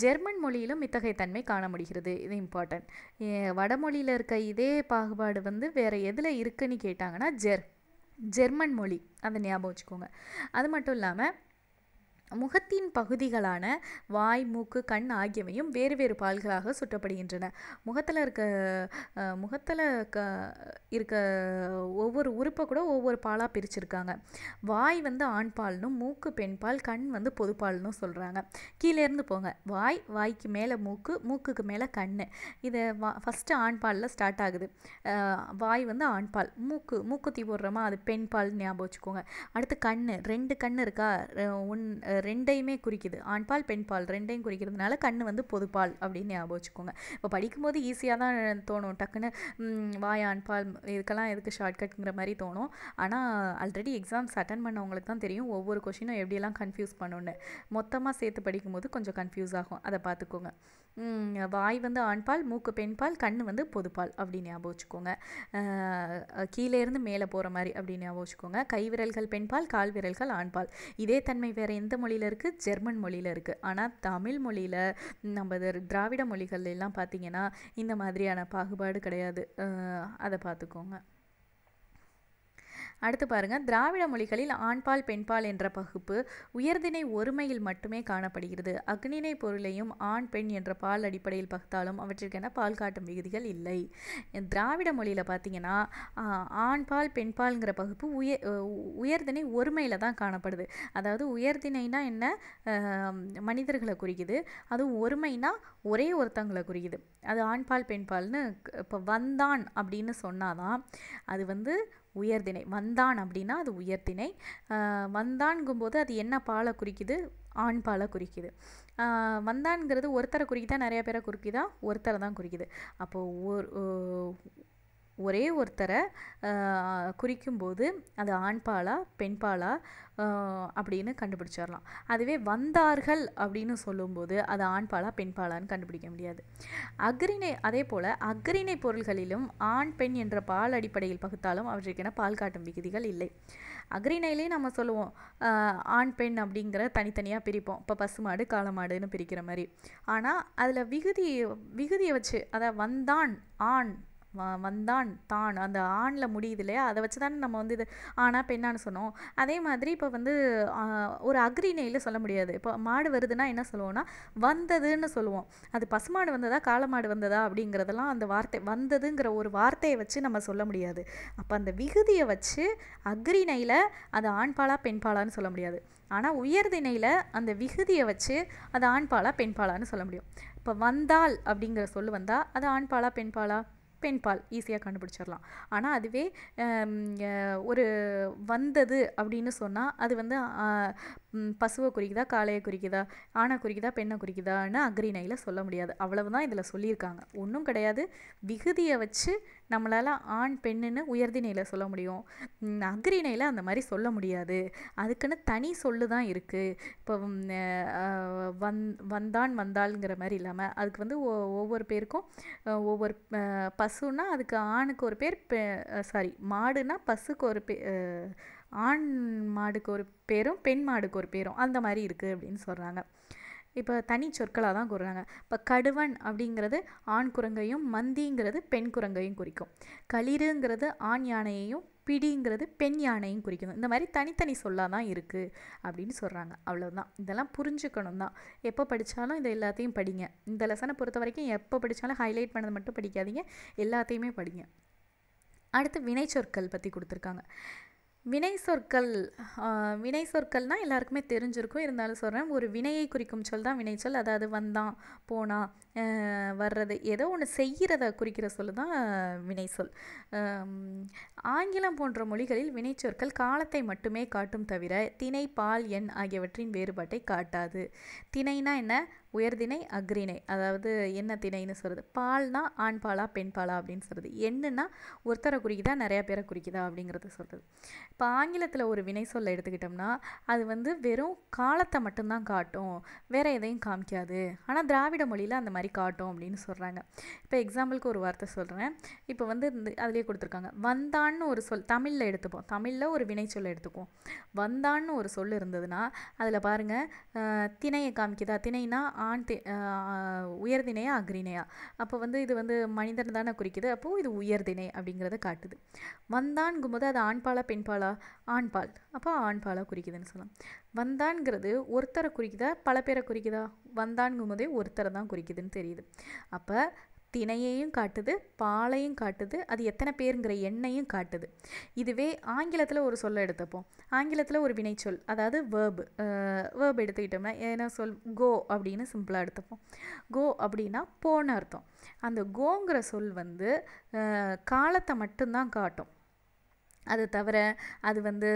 ஜெர்மன் மொழியிலும் இத்தகைய தன்மை காண முடிகிறது. இது இம்பார்ட்டன்ட். வடமொழியில் இருக்க இதே பாகுபாடு வந்து வேறு எதில் இருக்குன்னு கேட்டாங்கன்னா ஜெர்மன் மொழி, அதை ஞாபகம் வச்சுக்கோங்க. அது மட்டும் இல்லாமல் முகத்தின் பகுதிகளான வாய், மூக்கு, கண் ஆகியவையும் வேறு வேறு பால்களாக சுட்டப்படுகின்றன. முகத்தில் இருக்க ஒவ்வொரு உறுப்பை கூட ஒவ்வொரு பாலாக பிரிச்சிருக்காங்க. வாய் வந்து ஆண் பால்னும், மூக்கு பெண் பால், கண் வந்து பொதுப்பால்னு சொல்கிறாங்க. கீழேருந்து போங்க. வாய்க்கு மேலே மூக்கு, மூக்குக்கு மேலே கண். இது ஃபஸ்ட்டு ஆண் பாலில் ஸ்டார்ட் ஆகுது. வாய் வந்து ஆண் பால். மூக்குத்தி போடுறோமா, அது பெண் பால் ஞாபகம் வச்சுக்கோங்க. அடுத்து கண், 2 கண் இருக்கா, ரெண்டையுமே குறிக்குது. ஆண்பால் பெண்பால் ரெண்டையும் குறிக்கிறதுனால கண் வந்து பொதுப்பால் அப்படின்னு ஞாபகம் வச்சுக்கோங்க. இப்போ படிக்கும்போது ஈஸியாக தான் தோணும், டக்குன்னு வாய் ஆண்பால் இதுக்கெல்லாம் எதுக்கு ஷார்ட்கட்டுங்கிற மாதிரி தோணும். ஆனால் ஆல்ரெடி எக்ஸாம்ஸ் அட்டன் பண்ணவங்களுக்கு தான் தெரியும் ஒவ்வொரு கொஷினும் எப்படியெல்லாம் கன்ஃபியூஸ் பண்ணணுன்னு. மொத்தமாக சேர்த்து படிக்கும்போது கொஞ்சம் கன்ஃபியூஸ் ஆகும், அதை பார்த்துக்கோங்க. வாய் வந்து ஆண்பால், மூக்கு பெண்பால், கண் வந்து பொதுப்பால் அப்படின்னு ஞாபகம் வச்சுக்கோங்க. கீழேருந்து மேலே போகிற மாதிரி அப்படின்னு ஞாபகம் வச்சுக்கோங்க. கை விரல்கள் பெண்பால், கால் விரல்கள் ஆண்பால். இதே தன்மை வேறு எந்த மொழியில் இருக்குது? ஜெர்மன் மொழியில் இருக்குது. ஆனால் தமிழ் மொழியில், நம்ம திராவிட மொழிகள் எல்லாம் பார்த்திங்கன்னா இந்த மாதிரியான பாகுபாடு கிடையாது. அதை பார்த்துக்கோங்க. அடுத்து பாருங்கள், திராவிட மொழிகளில் ஆண்பால் பெண்பால் என்ற பகுப்பு உயர்திணை ஒருமையில் மட்டுமே காணப்படுகிறது. அக்னிணை பொருளையும் ஆண் பெண் என்ற பால் அடிப்படையில் பகுத்தாலும் அவற்றிற்கென பால் காட்டும் விகுதிகள் இல்லை. திராவிட மொழியில் பார்த்தீங்கன்னா ஆண்பால் பெண்பால்ங்கிற பகுப்பு உயர்திணை ஒருமையில் தான் காணப்படுது. அதாவது உயர்திணைனா என்ன, மனிதர்களை குறிக்குது. அதுவும் ஒருமைனா ஒரே ஒருத்தங்களை குறிக்குது. அது ஆண்பால் பெண்பால்னு. இப்போ வந்தான் அப்படின்னு சொன்னாதான் அது வந்து உயர்திணை. வந்தான் அப்படின்னா அது உயர்திணை. வந்தான்ங்கும்போது அது என்ன பாலை குறிக்குது? ஆண் பாலை குறிக்குது. வந்தான்ங்கிறது ஒருத்தரை குறிக்குதா நிறைய பேரை குறிக்குதா? ஒருத்தரை தான் குறிக்குது. அப்போது ஒரே ஒருத்தரை குறிக்கும்போது அது ஆண்பாலா பெண்பாலா அப்படின்னு கண்டுபிடிச்சிடலாம். அதுவே வந்தார்கள் அப்படின்னு சொல்லும்போது அது ஆண்பாலா பெண்பாலான்னு கண்டுபிடிக்க முடியாது. அதே போல் அக்ரிணை பொருள்களிலும் ஆண் பெண் என்ற பால் அடிப்படையில் பகுத்தாலும் அவற்றுக்கென பால் காட்டும் விகுதிகள் இல்லை. அக்ரிணையிலே நம்ம சொல்லுவோம் ஆண் பெண் அப்படிங்கிற தனித்தனியாக பிரிப்போம். இப்போ பசுமாடு காளமாடுன்னு பிரிக்கிற மாதிரி. ஆனால் அதில் விகுதியை வச்சு, அதை வந்தான் ஆண், வந்தான் தான், அந்த ஆணில் முடியுது இல்லையா, அதை வச்சு தானே நம்ம வந்து இது ஆனா பெண்ணான்னு சொன்னோம். அதே மாதிரி இப்போ வந்து ஒரு அக்ரிணையில் சொல்ல முடியாது. இப்போ மாடு வருதுன்னா என்ன சொல்லுவோம்னா வந்ததுன்னு சொல்லுவோம். அது பசுமாடு வந்ததா காளமாடு வந்ததா அப்படிங்கிறதெல்லாம் அந்த வார்த்தை வந்ததுங்கிற ஒரு வார்த்தையை வச்சு நம்ம சொல்ல முடியாது. அப்போ அந்த விகுதியை வச்சு அக்ரிணையில் அது ஆண்பாலா பெண்பாலான்னு சொல்ல முடியாது. ஆனால் உயர்திணையில் அந்த விகுதியை வச்சு அது ஆண்பாலா பெண்பாலான்னு சொல்ல முடியும். இப்போ வந்தால் அப்படிங்கிற சொல்லு வந்தால் அது ஆண்பாலா பெண்பாலா? பெண்பால், ஈஸியாக கண்டுபிடிச்சிடலாம். ஆனால் அதுவே ஒரு வந்தது அப்படின்னு சொன்னால் அது வந்து பசுவை குறிக்குதா காளையை குறிக்குதா ஆணை குறிக்குதா பெண்ணை குறிக்குதான்னு அக்ரிணையில் சொல்ல முடியாது. அவ்வளவுதான் இதில் சொல்லியிருக்காங்க, ஒன்றும் கிடையாது. விகுதியை வச்சு நம்மளால் ஆண் பெண்ணுன்னு உயர்திணையில் சொல்ல முடியும், அக்ரிணையில் அந்த மாதிரி சொல்ல முடியாது. அதுக்குன்னு தனி சொல்லு தான் இருக்குது. இப்போ வந்தான் வந்தாள்ங்கிற மாதிரி இல்லாமல் அதுக்கு வந்து ஒவ்வொரு பேருக்கும் ஒவ்வொரு பசுன்னா அதுக்கு ஆணுக்கு ஒரு பேர், மாடுனா பசுக்கு ஒரு ஆண் மாடுக்கு ஒரு பேரும் பெண் மாடுக்கு ஒரு பேரும் அந்த மாதிரி இருக்குது அப்படின்னு சொல்கிறாங்க. இப்போ தனி சொற்களாக தான் கூறுறாங்க. இப்போ கடுவன் அப்படிங்கிறது ஆண் குரங்கையும் மந்திங்கிறது பெண் குரங்கையும் குறிக்கும். களிறுங்கிறது ஆண் யானையையும் பிடிங்கிறது பெண் யானையும் குறிக்கணும். இந்த மாதிரி தனித்தனி சொல்லாக தான் இருக்குது அப்படின்னு சொல்கிறாங்க. அவ்வளோதான். இதெல்லாம் புரிஞ்சுக்கணும் தான். எப்போ படித்தாலும் இதை எல்லாத்தையும் படிங்க. இந்த லெசனை பொறுத்த வரைக்கும் எப்போ படித்தாலும் ஹைலைட் பண்ணது மட்டும் படிக்காதீங்க, எல்லாத்தையுமே படிங்க. அடுத்து வினை சொற்கள் பற்றி கொடுத்துருக்காங்க. வினை சொற்கள்னால் எல்லாருக்குமே தெரிஞ்சிருக்கும், இருந்தாலும் சொல்கிறேன். ஒரு வினையை குறிக்கும் சொல் தான் வினைச்சொல். அதாவது வந்தான் போனா வர்றது, ஏதோ ஒன்று செய்கிறத குறிக்கிற சொல் தான் வினைச்சொல். ஆங்கிலம் போன்ற மொழிகளில் வினைச்சொற்கள் காலத்தை மட்டுமே காட்டும் தவிர திணை பால் எண் ஆகியவற்றின் வேறுபாட்டை காட்டாது. திணைனா என்ன? உயர்திணை அக்ரிணை, அதாவது என்ன திணைன்னு சொல்கிறது. பால்னா ஆண் பாலா பெண் பாலா அப்படின்னு சொல்கிறது. எண்ணுன்னா ஒருத்தரை குறிக்குதா நிறையா பேரை குறிக்குதா அப்படிங்கிறத சொல்கிறது. இப்போ ஆங்கிலத்தில் ஒரு வினை சொல்ல எடுத்துக்கிட்டோம்னா அது வந்து வெறும் காலத்தை மட்டும்தான் காட்டும், வேறு எதையும் காமிக்காது. ஆனால் திராவிட மொழியில் அந்த மாதிரி காட்டும் அப்படின்னு சொல்கிறாங்க. இப்போ எக்ஸாம்பிளுக்கு ஒரு வார்த்தை சொல்கிறேன். இப்போ வந்து அதிலே கொடுத்துருக்காங்க. வந்தான்னு ஒரு சொல் தமிழில் எடுத்துப்போம். தமிழில் ஒரு வினை சொல்ல எடுத்துக்குவோம். வந்தான்னு ஒரு சொல் இருந்ததுன்னா அதில் பாருங்கள் திணையை காமிக்குதா? திணைனா உயர்திணையா அக்ரிணையா? அப்போ வந்து இது வந்து மனிதன் தானே குறிக்குது, அப்போது இது உயர்திணை அப்படிங்கிறத காட்டுது. வந்தான்ங்கும்போது அது ஆண்பாலா பெண்பாலா? ஆண்பால், அப்போ ஆண்பாலா குறிக்குதுன்னு சொல்லலாம். வந்தான்ங்கிறது ஒருத்தரை குறிக்குதா பல பேரை குறிக்குதா? வந்தான்ங்கும்போதே ஒருத்தரை தான் குறிக்குதுன்னு தெரியுது. அப்போ திணையையும் காட்டுது, பாலையும் காட்டுது, அது எத்தனை பேருங்கிற எண்ணையும் காட்டுது. இதுவே ஆங்கிலத்தில் ஒரு சொல்ல எடுத்துப்போம். ஆங்கிலத்தில் ஒரு வினைச்சொல், அதாவது வேர்ப் எடுத்துக்கிட்டோம்னா என்ன சொல்? கோ அப்படின்னு சிம்பிளாக எடுத்துப்போம். கோ அப்படின்னா போன அர்த்தம். அந்த கோங்கிற சொல் வந்து காலத்தை மட்டும்தான் காட்டும். அது தவிர அது வந்து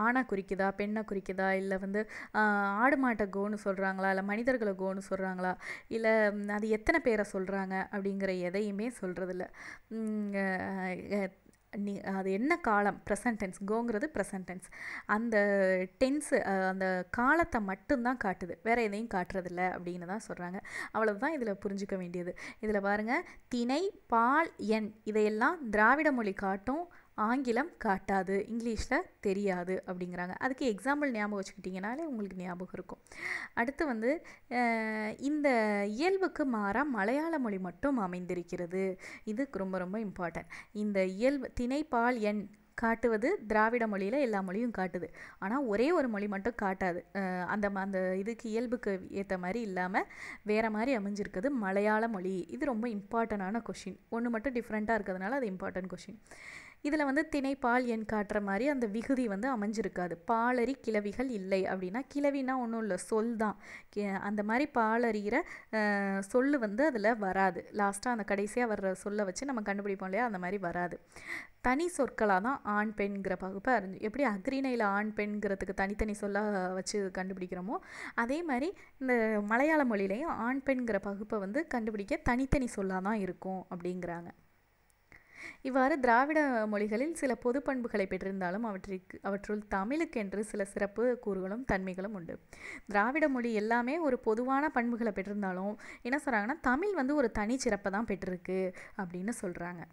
ஆணை குறிக்குதா பெண்ணை குறிக்குதா, இல்லை வந்து ஆடு மாட்டை கோன்னு சொல்கிறாங்களா, இல்லை மனிதர்களை கோன்னு சொல்கிறாங்களா, இல்லை அது எத்தனை பேரை சொல்கிறாங்க அப்படிங்கிற எதையுமே சொல்கிறதில்ல. அது என்ன காலம்? Present tense. கோங்கிறது ப்ரெசன்ட் டென்ஸ். அந்த டென்ஸு அந்த காலத்தை மட்டும்தான் காட்டுது, வேறு எதையும் காட்டுறதில்ல அப்படின்னு தான் சொல்கிறாங்க. அவ்வளவுதான் இதில் புரிஞ்சுக்க வேண்டியது. இதில் பாருங்கள், திணை பால் எண் இதையெல்லாம் திராவிட மொழி காட்டும், ஆங்கிலம் காட்டாது, இங்கிலீஷில் தெரியாது அப்படிங்கிறாங்க. அதுக்கு எக்ஸாம்பிள் ஞாபகம் வச்சுக்கிட்டிங்கனாலே உங்களுக்கு ஞாபகம் இருக்கும். அடுத்து வந்து இந்த இயல்புக்கு மாறாக மலையாள மொழி மட்டும் அமைந்திருக்கிறது. இதுக்கு ரொம்ப ரொம்ப இம்பார்ட்டன்ட். இந்த இயல்பு திணை பால் எண் காட்டுவது திராவிட மொழியில் எல்லா மொழியும் காட்டுது, ஆனால் ஒரே ஒரு மொழி மட்டும் காட்டாது. அந்த இதுக்கு இயல்புக்கு ஏற்ற மாதிரி இல்லாமல் வேறு மாதிரி அமைஞ்சிருக்குது மலையாள மொழி. இது ரொம்ப இம்பார்ட்டண்டான கொஷின். ஒன்று மட்டும் டிஃப்ரெண்ட்டாக இருக்கிறதுனால அது இம்பார்ட்டன்ட் கொஷின். இதில் வந்து திணை பால் எண் காட்டுற மாதிரி அந்த விகுதி வந்து அமைஞ்சிருக்காது. பாலரி கிளவிகள் இல்லை அப்படின்னா, கிளவினா ஒன்றும் இல்லை, சொல் தான். அந்த மாதிரி பாலறிகிற சொல் வந்து அதில் வராது. லாஸ்ட்டாக அந்த கடைசியாக வர்ற சொல்லை வச்சு நம்ம கண்டுபிடிப்போம் இல்லையா, அந்த மாதிரி வராது. தனி சொற்களாக தான் ஆண் பெண்கிற பகுப்பை எப்படி அக்ரிணையில் ஆண் பெண்கிறதுக்கு தனித்தனி சொல்லாக வச்சு கண்டுபிடிக்கிறோமோ, அதே மாதிரி இந்த மலையாள மொழியிலையும் ஆண் பெண்கிற பகுப்பை வந்து கண்டுபிடிக்க தனித்தனி சொல்லாக தான் இருக்கும் அப்படிங்கிறாங்க. இவ்வாறு திராவிட மொழிகளில் சில பொது பண்புகளை பெற்றிருந்தாலும் அவற்றுள் தமிழுக்கென்று சில சிறப்பு கூறுகளும் தன்மைகளும் உண்டு. திராவிட மொழி எல்லாமே ஒரு பொதுவான பண்புகளை பெற்றிருந்தாலும் என்ன சொல்கிறாங்கன்னா, தமிழ் வந்து ஒரு தனி சிறப்பை தான் பெற்றிருக்கு அப்படின்னு சொல்கிறாங்க.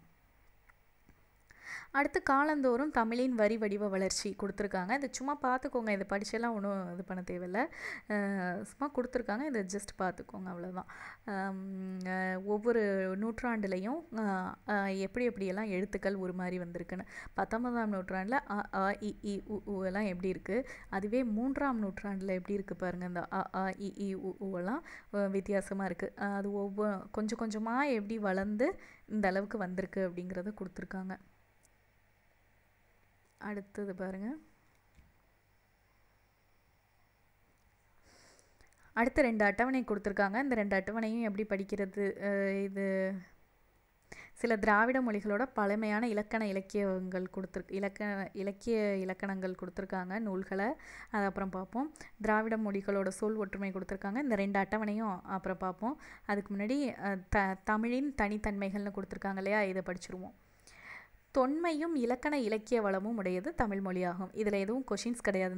அடுத்து காலந்தோறும் தமிழின் வரி வடிவ வளர்ச்சி கொடுத்துருக்காங்க. இது சும்மா பார்த்துக்கோங்க, இதை படிச்செல்லாம் ஒன்றும் இது பண்ண தேவையில்லை, சும்மா கொடுத்துருக்காங்க, இதை ஜஸ்ட் பார்த்துக்கோங்க, அவ்வளோதான். ஒவ்வொரு நூற்றாண்டுலேயும் எப்படியெல்லாம் எழுத்துக்கள் ஒரு மாதிரி வந்திருக்குன்னு. 19ஆம் நூற்றாண்டில் அ ஆ இ ஈ உ எல்லாம் எப்படி இருக்குது, அதுவே 3ஆம் நூற்றாண்டில் எப்படி இருக்குது பாருங்கள். இந்த அ ஆ இ ஈ உ எல்லாம் வித்தியாசமாக இருக்குது. அது கொஞ்சம் கொஞ்சமாக எப்படி வளர்ந்து இந்த அளவுக்கு வந்திருக்கு அப்படிங்கிறத கொடுத்துருக்காங்க. அடுத்தது பாருங்கள், அடுத்த 2 அட்டவணை கொடுத்துருக்காங்க. இந்த 2 அட்டவணையும் எப்படி படிக்கிறது? இது சில திராவிட மொழிகளோட பழமையான இலக்கியங்கள் இலக்கணங்கள் கொடுத்துருக்காங்க, நூல்களை. அது அப்புறம் பார்ப்போம். திராவிட மொழிகளோட சொல் ஒற்றுமை கொடுத்துருக்காங்க. இந்த 2 அட்டவணையும் அப்புறம் பார்ப்போம். அதுக்கு முன்னாடி தமிழின் தனித்தன்மைகள்னு கொடுத்துருக்காங்க இல்லையா, இதை படிச்சுருவோம். தொன்மையும் இலக்கண இலக்கிய வளமும் உடையது தமிழ் மொழியாகும். இதில் எதுவும் கொஷின்ஸ் கிடையாது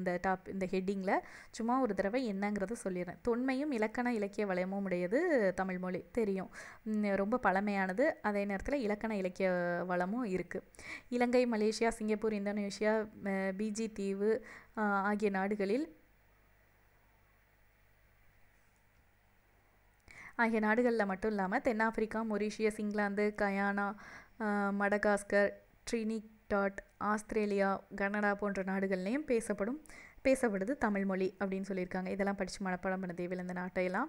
இந்த ஹெட்டிங்கில். சும்மா ஒரு தடவை என்னங்கிறத சொல்லிடுறேன். தொன்மையும் இலக்கண இலக்கிய வளமும் உடையது தமிழ் மொழி தெரியும், ரொம்ப பழமையானது. அதே நேரத்தில் இலக்கண இலக்கிய வளமும் இருக்குது. இலங்கை, மலேசியா, சிங்கப்பூர், இந்தோனேஷியா, பிஜி தீவு ஆகிய நாடுகளில் மட்டும் இல்லாமல் தென்னாப்பிரிக்கா, Mauritius, England, Guyana, Madagascar, Trinidad, Australia, Canada போன்ற நாடுகள்லேயும் பேசப்படுது தமிழ் மொழி அப்படின்னு சொல்லியிருக்காங்க. இதெல்லாம் படித்து மனப்பாடம் பண்ண தேவையில்லை இந்த நாட்டையெல்லாம்.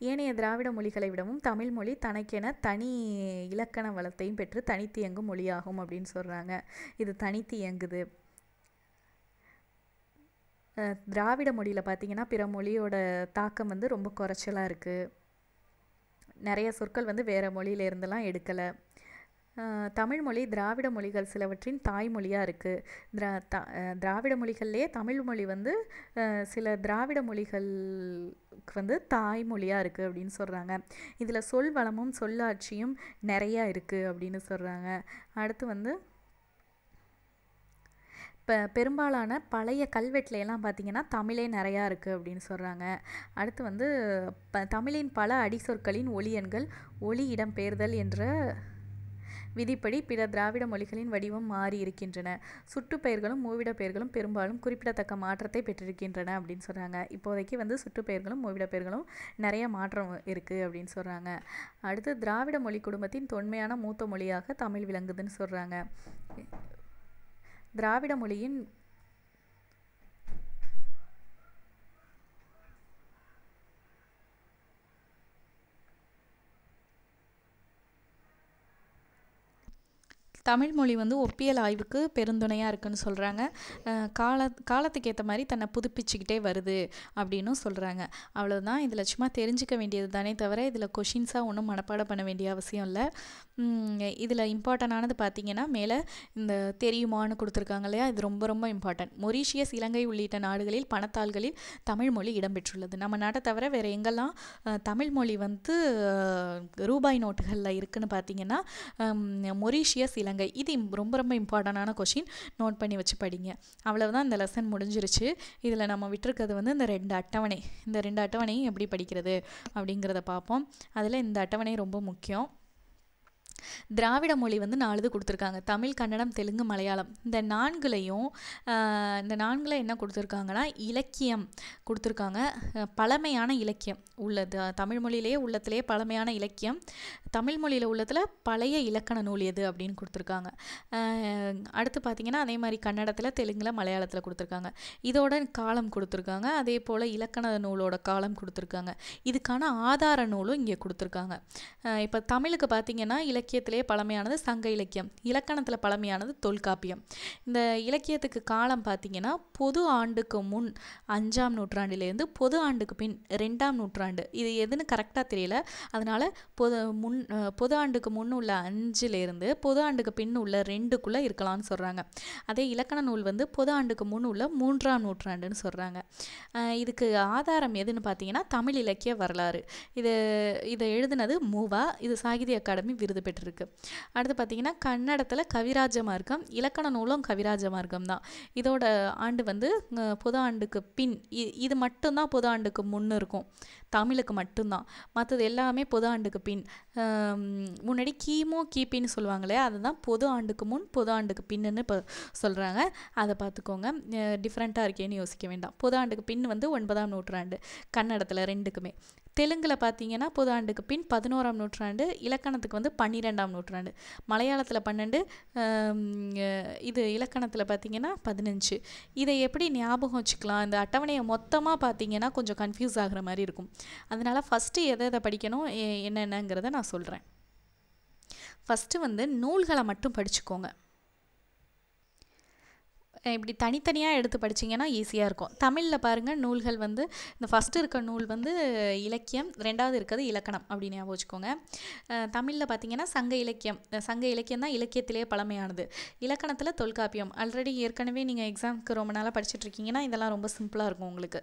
ஏனைய திராவிட மொழிகளை விடவும் தமிழ் மொழி தனக்கென தனி இலக்கண வளத்தையும் பெற்று தனித்து இயங்கும் மொழியாகும் அப்படின்னு சொல்கிறாங்க. இது தனித்து இயங்குது. திராவிட மொழியில் பார்த்திங்கன்னா பிற மொழியோட தாக்கம் வந்து ரொம்ப குறைச்சலாக இருக்குது. நிறைய சொற்கள் வந்து வேறு மொழியிலேருந்தெல்லாம் எடுக்கலை. தமிழ் மொழி திராவிட மொழிகள் சிலவற்றின் தாய்மொழியாக இருக்குது. திராவிட மொழிகள்லேயே தமிழ் மொழி வந்து சில திராவிட மொழிகளுக்கு வந்து தாய்மொழியாக இருக்குது அப்படின்னு சொல்கிறாங்க. இதில் சொல் வளமும் சொல்லாட்சியும் நிறையா இருக்குது அப்படின்னு சொல்கிறாங்க. அடுத்து வந்து இப்போ பெரும்பாலான பழைய கல்வெட்டுலையெல்லாம் பார்த்திங்கன்னா தமிழே நிறையா இருக்குது அப்படின்னு சொல்கிறாங்க. அடுத்து வந்து தமிழின் பல அடிச்சொற்களின் ஒலி எண்கள் ஒலி இடம்பெயர்தல் என்ற விதிப்படி பிற திராவிட மொழிகளின் வடிவம் மாறி இருக்கின்றன. சுட்டுப்பெயர்களும் மூவிட பெயர்களும் பெரும்பாலும் குறிப்பிடத்தக்க மாற்றத்தை பெற்றிருக்கின்றன அப்படின்னு சொல்கிறாங்க. இப்போதைக்கு வந்து சுட்டுப்பெயர்களும் மூவிட பெயர்களும் நிறைய மாற்றம் இருக்குது அப்படின்னு சொல்கிறாங்க. அடுத்து திராவிட மொழி குடும்பத்தின் தொன்மையான மூத்த மொழியாக தமிழ் விளங்குதுன்னு சொல்கிறாங்க. திராவிட மொழியின் தமிழ் மொழி வந்து ஒப்பியல் ஆய்வுக்கு பெருந்துணையாக இருக்குன்னு சொல்கிறாங்க. காலத்துக்கு ஏற்ற மாதிரி தன்னை புதுப்பிச்சுக்கிட்டே வருது அப்படின்னும் சொல்கிறாங்க. அவ்வளோதான். இதில் சும்மா தெரிஞ்சிக்க வேண்டியது தானே தவிர இதில் கொஷின்ஸாக ஒன்றும் மனப்பாடம் பண்ண வேண்டிய அவசியம் இல்லை. இதில் இம்பார்ட்டண்டானது பார்த்திங்கன்னா மேலே இந்த தெரியுமான்னு கொடுத்துருக்காங்க இல்லையா, இது ரொம்ப ரொம்ப இம்பார்ட்டன்ட். மொரீஷியஸ், இலங்கை உள்ளிட்ட நாடுகளில் பணத்தாள்களில் தமிழ் மொழி இடம்பெற்றுள்ளது. நம்ம நாட்டை தவிர வேறு எங்கெல்லாம் தமிழ் மொழி வந்து ரூபாய் நோட்டுகளில் இருக்குதுன்னு பார்த்திங்கன்னா மொரீஷியஸ், இலங்கை. இது ரொம்ப ரொம்ப இம்பார்ட்டண்டான கொஷின். நோட் பண்ணி வச்சு படிங்க. அவ்வளவுதான், இந்த லெசன் முடிஞ்சிருச்சு. இதில் நம்ம விட்டுருக்கிறது வந்து இந்த 2 அட்டவணை. இந்த 2 அட்டவணையும் எப்படி படிக்கிறது அப்படிங்கிறத பார்ப்போம். அதில் இந்த அட்டவணை ரொம்ப முக்கியம். திராவிட மொழி வந்து 4 இது கொடுத்துருக்காங்க. தமிழ், கன்னடம், தெலுங்கு, மலையாளம். இந்த நான்கில் என்ன கொடுத்துருக்காங்கன்னா இலக்கியம் கொடுத்துருக்காங்க. பழமையான இலக்கியம் உள்ளது. தமிழ் மொழியிலேயே உள்ளத்திலேயே பழமையான இலக்கியம். தமிழ் மொழியில் உள்ளத்தில் பழைய இலக்கண நூல் எது அப்படின்னு கொடுத்துருக்காங்க. அடுத்து பார்த்திங்கன்னா அதே மாதிரி கன்னடத்தில், தெலுங்கில், மலையாளத்தில் கொடுத்துருக்காங்க. இதோட காலம் கொடுத்துருக்காங்க. அதே போல் இலக்கண நூலோட காலம் கொடுத்துருக்காங்க. இதுக்கான ஆதார நூலும் இங்கே கொடுத்துருக்காங்க. இப்போ தமிழுக்கு பார்த்திங்கன்னா இலக்கியத்திலே பழமையானது சங்க இலக்கியம், இலக்கணத்தில் பழமையானது தொல்காப்பியம். இந்த இலக்கியத்துக்கு காலம் பார்த்திங்கன்னா பொது ஆண்டுக்கு முன் 5ஆம் நூற்றாண்டிலேருந்து பொது ஆண்டுக்கு பின் 2ஆம் நூற்றாண்டு. இது எதுன்னு கரெக்டாக தெரியல, அதனால் பொது ஆண்டுக்கு முன் உள்ள 5லேருந்து பொது ஆண்டுக்கு பின் உள்ள 2க்குள்ளே இருக்கலாம்னு சொல்கிறாங்க. அதே இலக்கண நூல் வந்து பொது ஆண்டுக்கு முன் உள்ள 3ஆம் நூற்றாண்டுன்னு சொல்கிறாங்க. இதுக்கு ஆதாரம் எதுன்னு பார்த்தீங்கன்னா தமிழ் இலக்கிய வரலாறு. இதை எழுதுனது மூவா. இது சாகித்ய அகாடமி விருது பெற்றிருக்கு. அடுத்து பார்த்திங்கன்னா கன்னடத்தில் கவிராஜ மார்க்கம், இலக்கண நூலும் கவிராஜ மார்க்கம் தான். இதோட ஆண்டு வந்து பொது ஆண்டுக்கு பின். இது மட்டும்தான் பொது ஆண்டுக்கு முன்னு இருக்கும், தமிழுக்கு மட்டும்தான். மற்றது எல்லாமே பொது ஆண்டுக்கு பின். முன்னாடி கிமு கிபின்னு சொல்லுவாங்களே, அதுதான் பொது ஆண்டுக்கு முன் பொது ஆண்டுக்கு பின்னுன்னு இப்போ சொல்கிறாங்க. அதை பார்த்துக்கோங்க, டிஃப்ரெண்ட்டாக இருக்கேன்னு யோசிக்க வேண்டாம். பொது ஆண்டுக்கு பின் வந்து 9ஆம் நூற்றாண்டு கன்னடத்தில் 2க்குமே. தெலுங்கில் பார்த்தீங்கன்னா பொது ஆண்டுக்கு பின் 11ஆம் நூற்றாண்டு, இலக்கணத்துக்கு வந்து 12ஆம் நூற்றாண்டு. மலையாளத்தில் 12, இது இலக்கணத்தில் பார்த்தீங்கன்னா 15. இதை எப்படி ஞாபகம் வச்சுக்கலாம்? இந்த அட்டவணையை மொத்தமாக பார்த்தீங்கன்னா கொஞ்சம் கன்ஃபியூஸ் ஆகிற மாதிரி இருக்கும். அதனால் ஃபஸ்ட்டு எதை படிக்கணும் என்னென்னங்கிறத நான் சொல்கிறேன். ஃபஸ்ட்டு வந்து நூல்களை மட்டும் படிச்சுக்கோங்க. இப்படி தனித்தனியாக எடுத்து படிச்சிங்கன்னா ஈஸியாக இருக்கும். தமிழில் பாருங்கள், நூல்கள் வந்து இந்த ஃபஸ்ட்டு இருக்க நூல் வந்து இலக்கியம், 2வது இருக்கிறது இலக்கணம் அப்படின்னு ஞாபகம் வச்சுக்கோங்க. தமிழில் பார்த்தீங்கன்னா சங்க இலக்கியம் தான் இலக்கியத்திலே பழமையானது. இலக்கணத்தில் தொல்காப்பியம். ஆல்ரெடி ஏற்கனவே நீங்கள் எக்ஸாமுக்கு ரொம்ப நாளாக படிச்சுட்ருக்கீங்கன்னா இதெல்லாம் ரொம்ப சிம்பிளாக இருக்கும் உங்களுக்கு.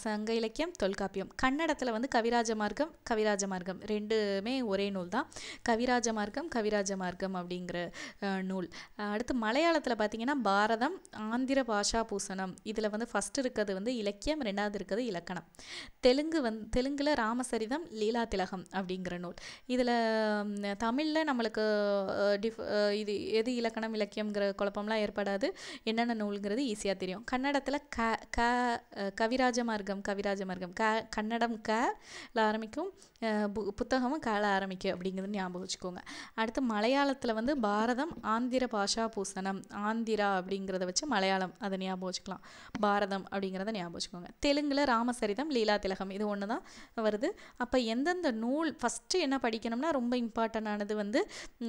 சங்க இலக்கியம், தொல்காப்பியம். கன்னடத்தில் வந்து கவிராஜ மார்க்கம் 2மே ஒரே நூல் தான். கவிராஜ மார்க்கம் அப்படிங்கிற நூல். அடுத்து மலையாளத்தில் பார்த்தீங்கன்னா பாரதம், ஆந்திர பாஷா பூசணம். இதில் வந்து ஃபஸ்ட்டு இருக்கிறது வந்து இலக்கியம், 2வது இருக்கிறது இலக்கணம். தெலுங்கில் ராமசரிதம், லீலா திலகம் அப்படிங்கிற நூல். இதில் தமிழில் நம்மளுக்கு இது எது இலக்கணம் இலக்கியங்கிற குழப்பம்லாம் ஏற்படாது. என்னென்ன நூல்ங்கிறது ஈஸியாக தெரியும். கன்னடத்தில் கவிராஜ மார்க்கம் கன்னடம் கல ஆரம்பிக்கும், புத்தகமும் கல ஆரம்பிக்கும் அப்படிங்கிறது ஞாபகம் வச்சுக்கோங்க. அடுத்து மலையாளத்தில் வந்து பாரதம், ஆந்திர பாஷா பூசணம், ஆந்திரா அப்படிங்கிறத வச்சு மலையாளம் அதை ஞாபகம் வச்சுக்கலாம். பாரதம் அப்படிங்கிறத ஞாபகம் வச்சுக்கோங்க. தெலுங்கில் ராமசரிதம், லீலா திலகம் இது ஒன்று தான் வருது. அப்போ எந்தெந்த நூல் ஃபஸ்ட்டு என்ன படிக்கணும்னா ரொம்ப இம்பார்ட்டண்டானது வந்து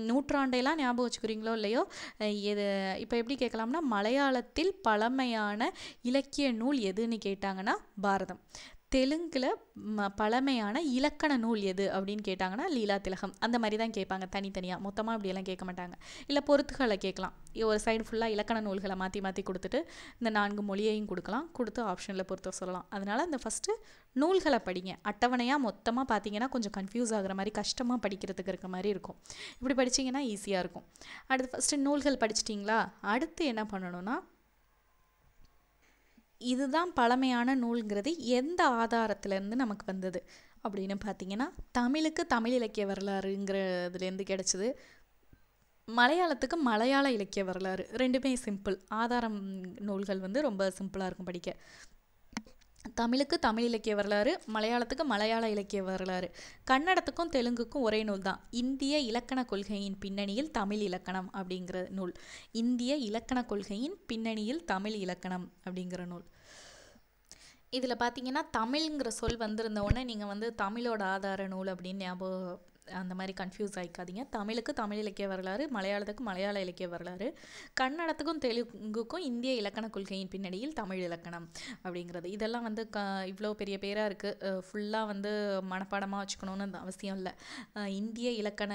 நூற்றாண்டையெல்லாம் ஞாபகம் வச்சுக்கிறீங்களோ இல்லையோ, இது இப்போ எப்படி கேட்கலாம்னா மலையாளத்தில் பழமையான இலக்கிய நூல் எதுன்னு கேட்டாங்கன்னா பாரதம். தெலுங்கில் பழமையான இலக்கண நூல் எது அப்படின்னு கேட்டாங்கன்னா லீலா திலகம். அந்த மாதிரி தான் கேட்பாங்க தனித்தனியாக, மொத்தமாக அப்படியெல்லாம் கேட்க மாட்டாங்க. இல்லை பொறுத்துகளை கேட்கலாம். ஒரு சைடு ஃபுல்லாக இலக்கண நூல்களை மாற்றி கொடுத்துட்டு இந்த 4 மொழியையும் கொடுத்து ஆப்ஷனில் பொறுத்த சொல்லலாம். அதனால் இந்த ஃபஸ்ட்டு நூல்களை படிங்க. அட்டவணையாக மொத்தமாக பார்த்தீங்கன்னா கொஞ்சம் கன்ஃபியூஸ் ஆகிற மாதிரி, கஷ்டமாக படிக்கிறதுக்கு இருக்க மாதிரி இருக்கும். இப்படி படிச்சிங்கன்னா ஈஸியாக இருக்கும். அடுத்து ஃபஸ்ட்டு நூல்கள் படிச்சிட்டிங்களா? அடுத்து என்ன பண்ணணும்னா, இதுதான் பழமையான நூல்ங்கிறது எந்த ஆதாரத்துலேருந்து நமக்கு வந்தது அப்படின்னு பார்த்தீங்கன்னா தமிழுக்கு தமிழ் இலக்கிய வரலாறுங்கிறதுலேருந்து கிடச்சிது. மலையாளத்துக்கு மலையாள இலக்கிய வரலாறு ரெண்டுமே சிம்பிள். ஆதாரம் நூல்கள் வந்து ரொம்ப சிம்பிளாக இருக்கும் படிக்க. தமிழுக்கு தமிழ் இலக்கிய வரலாறு, மலையாளத்துக்கு மலையாள இலக்கிய வரலாறு. கன்னடத்துக்கும் தெலுங்குக்கும் ஒரே நூல் தான், இந்திய இலக்கண கொள்கையின் பின்னணியில் தமிழ் இலக்கணம் அப்படிங்கிற நூல். இந்திய இலக்கண கொள்கையின் பின்னணியில் தமிழ் இலக்கணம் அப்படிங்கிற நூல். இதில் பார்த்தீங்கன்னா தமிழ்ங்கிற சொல் வந்திருந்த உடனே நீங்கள் வந்து தமிழோட ஆதார நூல் அப்படின்னு ஞாபகம் அந்த மாதிரி கன்ஃபியூஸ் ஆகிக்காதீங்க. தமிழுக்கு தமிழ் இலக்கிய வரலாறு, மலையாளத்துக்கு மலையாள இலக்கிய வரலாறு, கன்னடத்துக்கும் தெலுங்குக்கும் இந்திய இலக்கண கொள்கையின் பின்னணியில் தமிழ் இலக்கணம் அப்படிங்கிறது. இதெல்லாம் வந்து இவ்வளோ பெரிய பேராக இருக்குது, ஃபுல்லாக வந்து மனப்பாடமாக வச்சுக்கணுன்னு அவசியம் இல்லை. இந்திய இலக்கண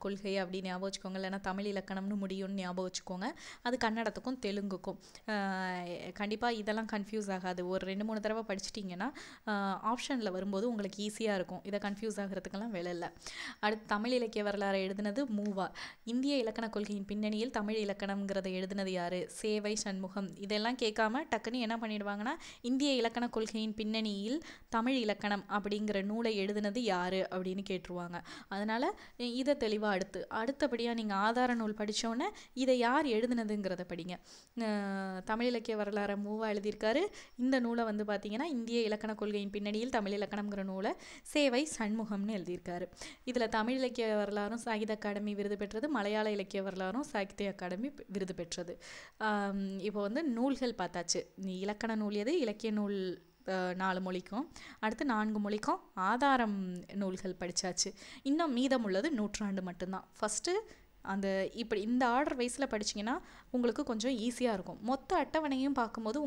கொள்கை அப்படின்னு ஞாபகம் வச்சுக்கோங்க, இல்லைன்னா தமிழ் இலக்கணம்னு முடியும்னு ஞாபகம் வச்சுக்கோங்க. அது கன்னடத்துக்கும் தெலுங்குக்கும். கண்டிப்பாக இதெல்லாம் கன்ஃபியூஸ் ஆகாது. ஒரு 2-3 தடவை படிச்சிட்டிங்கன்னா ஆப்ஷனில் வரும்போது உங்களுக்கு ஈஸியாக இருக்கும். இதை கன்ஃபியூஸ் ஆகிறதுக்கெல்லாம் வேலை இல்லை. அடுத்து தமிழ் இலக்கிய வரலாறு எழுதினது மூவா. இந்திய இலக்கண கொள்கையின் பின்னணியில் தமிழ் இலக்கணம்ங்கிறத எழுதினது யாரு? சேவை சண்முகம். இதெல்லாம் கேட்காம டக்குன்னு என்ன பண்ணிடுவாங்கன்னா, இந்திய இலக்கண கொள்கையின் பின்னணியில் தமிழ் இலக்கணம் அப்படிங்கிற நூலை எழுதினது யாரு அப்படின்னு கேட்டுருவாங்க. அதனால இதை தெளிவாக அடுத்தபடியாக நீங்கள் ஆதார நூல் படித்தோன்னே இதை யார் எழுதினதுங்கிறத படிங்க. தமிழ் இலக்கிய வரலாறு மூவா எழுதியிருக்காரு. இந்த நூலை வந்து பார்த்தீங்கன்னா இந்திய இலக்கண கொள்கையின் பின்னணியில் தமிழ் இலக்கணம்ங்கிற நூலை சேவை சண்முகம்னு எழுதியிருக்காரு. இதில் தமிழ் இலக்கிய வரலாறும் சாகித்ய அகாடமி விருது பெற்றது, மலையாள இலக்கிய வரலாறும் சாகித்ய அகாடமி விருது பெற்றது. இப்போ வந்து நூல்கள் பார்த்தாச்சு. இலக்கண நூல் எது, இலக்கிய நூல் 4 மொழிக்கும், அடுத்து 4 மொழிக்கும் ஆதாரம் நூல்கள் படித்தாச்சு. இன்னும் மீதம் உள்ளது நூற்றாண்டு மட்டும்தான். ஃபஸ்ட்டு அந்த இப்படி இந்த ஆர்டர் வைஸில் படிச்சிங்கன்னா உங்களுக்கு கொஞ்சம் ஈஸியாக இருக்கும். மொத்த அட்டவணையும் பார்க்கும்போது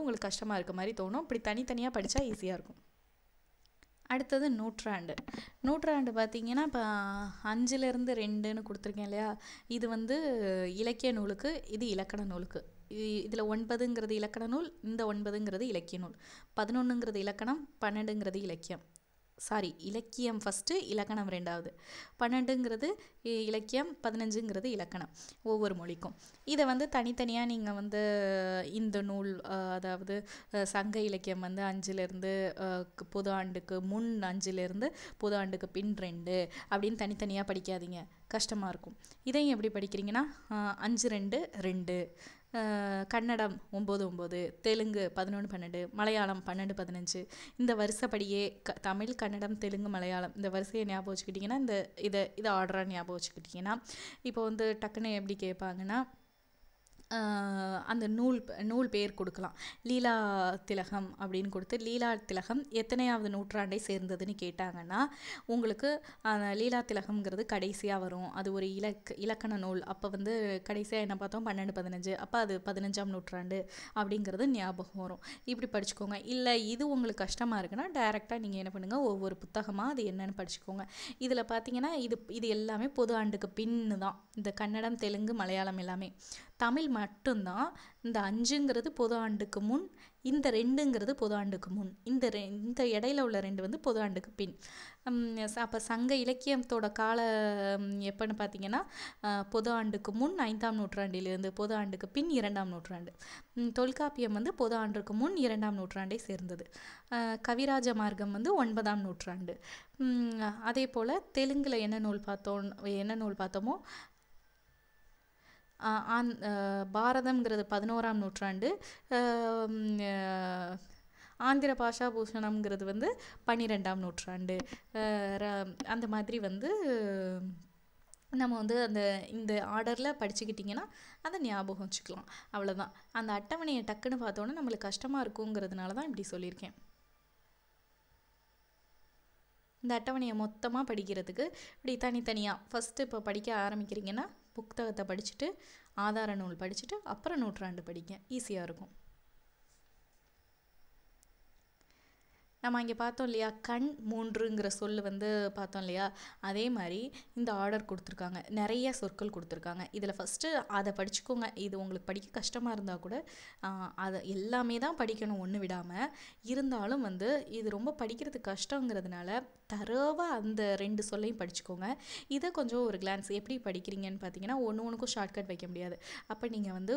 உங்களுக்கு கஷ்டமாக இருக்க மாதிரி தோணும். இப்படி தனித்தனியாக படித்தா ஈஸியாக இருக்கும். அடுத்தது நூற்றாண்டு பார்த்தீங்கன்னா இப்போ 5லேருந்து 2ன்னு கொடுத்துருக்கேன் இல்லையா, இது வந்து இலக்கிய நூலுக்கு, இது இலக்கண நூலுக்கு. இதில் 9ங்கிறது இலக்கண நூல், இந்த 9ங்கிறது இலக்கிய நூல். 11ங்கிறது இலக்கணம், 12ங்கிறது இலக்கியம். இலக்கியம் ஃபஸ்ட்டு, இலக்கணம் 2வது. 12ங்கிறது இலக்கியம், 15ங்கிறது இலக்கணம் ஒவ்வொரு மொழிக்கும். இதை வந்து தனித்தனியாக நீங்கள் வந்து இந்த நூல், அதாவது சங்க இலக்கியம் வந்து 5லேருந்து பொது ஆண்டுக்கு முன் 5லேருந்து பொது ஆண்டுக்கு பின் 2 அப்படின்னு தனித்தனியாக படிக்காதீங்க, கஷ்டமாக இருக்கும். இதையும் எப்படி படிக்கிறீங்கன்னா 5-2 2, கன்னடம் 9-9, தெலுங்கு 11-12, மலையாளம் 12-15. இந்த வரிசைப்படியே தமிழ், கன்னடம், தெலுங்கு, மலையாளம் இந்த வரிசையை ஞாபகம் வச்சுக்கிட்டிங்கன்னா, இதை ஆர்டராக ஞாபகம் வச்சுக்கிட்டிங்கன்னா, இப்போ வந்து டக்குன்னு எப்படி கேட்பாங்கன்னா, அந்த நூல் பேர் கொடுக்கலாம். லீலா திலகம் அப்படின்னு கொடுத்து, லீலா திலகம் எத்தனையாவது நூற்றாண்டை சேர்ந்ததுன்னு கேட்டாங்கன்னா உங்களுக்கு லீலா திலகம்ங்கிறது கடைசியாக வரும். அது ஒரு இலக்கண நூல். அப்போ வந்து கடைசியாக என்ன பார்த்தோம், 12-15, அப்போ அது 15ஆம் நூற்றாண்டு அப்படிங்கிறது ஞாபகம் வரும். இப்படி படிச்சுக்கோங்க. இல்லை இது உங்களுக்கு கஷ்டமாக இருக்குன்னா டைரெக்டாக நீங்கள் என்ன பண்ணுங்கள், ஒவ்வொரு புத்தகமாக அது என்னென்னு படிச்சுக்கோங்க. இதில் பார்த்தீங்கன்னா இது எல்லாமே பொது ஆண்டுக்கு பின்னு தான். இந்த கன்னடம், தெலுங்கு, மலையாளம் எல்லாமே. தமிழ் மட்டும்தான் இந்த 5ங்கிறது பொது ஆண்டுக்கு முன், இந்த 2ங்கிறது பொது ஆண்டுக்கு முன், இந்த இடையில உள்ள 2 வந்து பொது ஆண்டுக்கு பின். அப்போ சங்க இலக்கியத்தோட கால எப்போன்னு பார்த்தீங்கன்னா பொது ஆண்டுக்கு முன் 5ஆம் நூற்றாண்டிலிருந்து பொது ஆண்டுக்கு பின் 2ஆம் நூற்றாண்டு. தொல்காப்பியம் வந்து பொது ஆண்டுக்கு முன் 2ஆம் நூற்றாண்டை சேர்ந்தது. கவிராஜ மார்க்கம் வந்து 9ஆம் நூற்றாண்டு. அதே போல் தெலுங்கில் என்ன நூல் பார்த்தோமோ பாரதம்ங்கிறது 11ஆம் நூற்றாண்டு. ஆந்திர பாஷா பூஷணம்ங்கிறது வந்து 12ஆம் நூற்றாண்டு. அந்த மாதிரி வந்து நம்ம வந்து இந்த ஆர்டரில் படிச்சுக்கிட்டிங்கன்னா அதை ஞாபகம் வச்சுக்கலாம். அவ்வளோதான். அந்த அட்டவணையை டக்குன்னு பார்த்தோன்னா நம்மளுக்கு கஷ்டமாக இருக்குங்கிறதுனால தான் இப்படி சொல்லியிருக்கேன். இந்த அட்டவணையை மொத்தமாக படிக்கிறதுக்கு இப்படி தனித்தனியாக ஃபஸ்ட்டு இப்போ படிக்க ஆரம்பிக்கிறீங்கன்னா புத்தகத்தை படிச்சுட்டு, ஆதார நூல் படிச்சுட்டு, அப்புறம் நூற்றாண்டு படிங்க, ஈஸியாக இருக்கும். நம்ம இங்கே பார்த்தோம் இல்லையா, கண் 3ங்கிற சொல் வந்து பார்த்தோம் இல்லையா, அதே மாதிரி இந்த ஆர்டர் கொடுத்துருக்காங்க, நிறைய சொற்கள் கொடுத்துருக்காங்க. இதில் ஃபஸ்ட்டு அதை படிச்சுக்கோங்க. இது உங்களுக்கு படிக்க கஷ்டமாக இருந்தால் கூட அதை எல்லாமே தான் படிக்கணும் ஒன்று விடாமல். இருந்தாலும் வந்து இது ரொம்ப படிக்கிறதுக்கு கஷ்டங்கிறதுனால தரோவாக அந்த 2 சொல்லையும் படிச்சுக்கோங்க. இதை கொஞ்சம் ஒரு கிளான்ஸ் எப்படி படிக்கிறீங்கன்னு பார்த்தீங்கன்னா, ஒன்றுக்கும் ஷார்ட்கட் வைக்க முடியாது. அப்போ நீங்கள் வந்து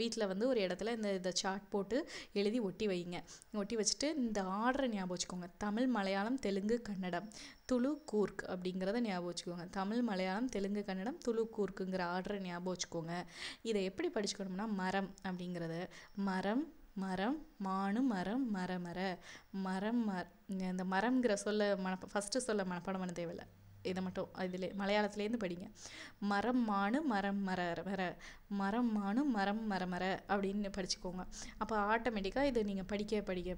வீட்டில் வந்து ஒரு இடத்துல இந்த சார்ட் போட்டு எழுதி ஒட்டி வைங்க. ஒட்டி வச்சுட்டு இந்த இந்த ஆர்டரை ஞாபகம் வச்சுக்கோங்க. தமிழ், மலையாளம், தெலுங்கு, கன்னடம், துளு, கூர்க் அப்படிங்கிறத ஞாபகம் வச்சுக்கோங்க. தமிழ், மலையாளம், தெலுங்கு, கன்னடம், துளு, கூர்க்குங்கிற ஆர்டரை ஞாபகம் வச்சுக்கோங்க. இதை எப்படி படிச்சுக்கணும்னா மரம் அப்படிங்கிறத மரம் மரம் மானு மரம் மரமர மரம் இந்த மரம்ங்கிற சொல்ல ஃபஸ்ட்டு சொல்ல மனப்பாடம் பண்ண தேவையில்லை. இதை மட்டும் இதில் மலையாளத்துலேருந்து படிங்க. மரம் மானு மரம் மர மரம் மானு மரம் மரமர அப்படின்னு படிச்சுக்கோங்க. அப்போ ஆட்டோமேட்டிக்காக இது நீங்கள்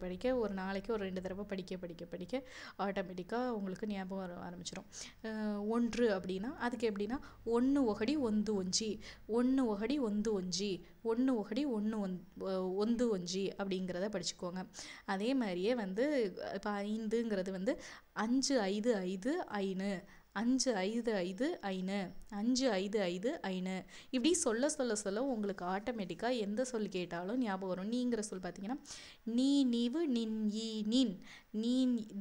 படிக்க ஒரு நாளைக்கு ஒரு 2 தடவை படிக்க ஆட்டோமேட்டிக்காக உங்களுக்கு ஞாபகம் வர ஆரம்பிச்சிடும். 1 அப்படின்னா அதுக்கு எப்படின்னா 1 ஒகடி 1 ஒஞ்சி 1 ஒகடி 1 ஒஞ்சி 1 ஒகடி 1 ஒஞ்சி அப்படிங்கிறத படிச்சுக்கோங்க. அதே மாதிரியே வந்து இப்போ 5ங்கிறது வந்து 5 5 5 ஐனு 5 5 5 ஐனு 5 5 5 ஐனு இப்படி சொல்ல உங்களுக்கு ஆட்டோமேட்டிக்காக எந்த சொல் கேட்டாலும் ஞாபகம் வரும். நீங்கிற சொல் பார்த்தீங்கன்னா நீ நீவு நின் ஈ நின் நீ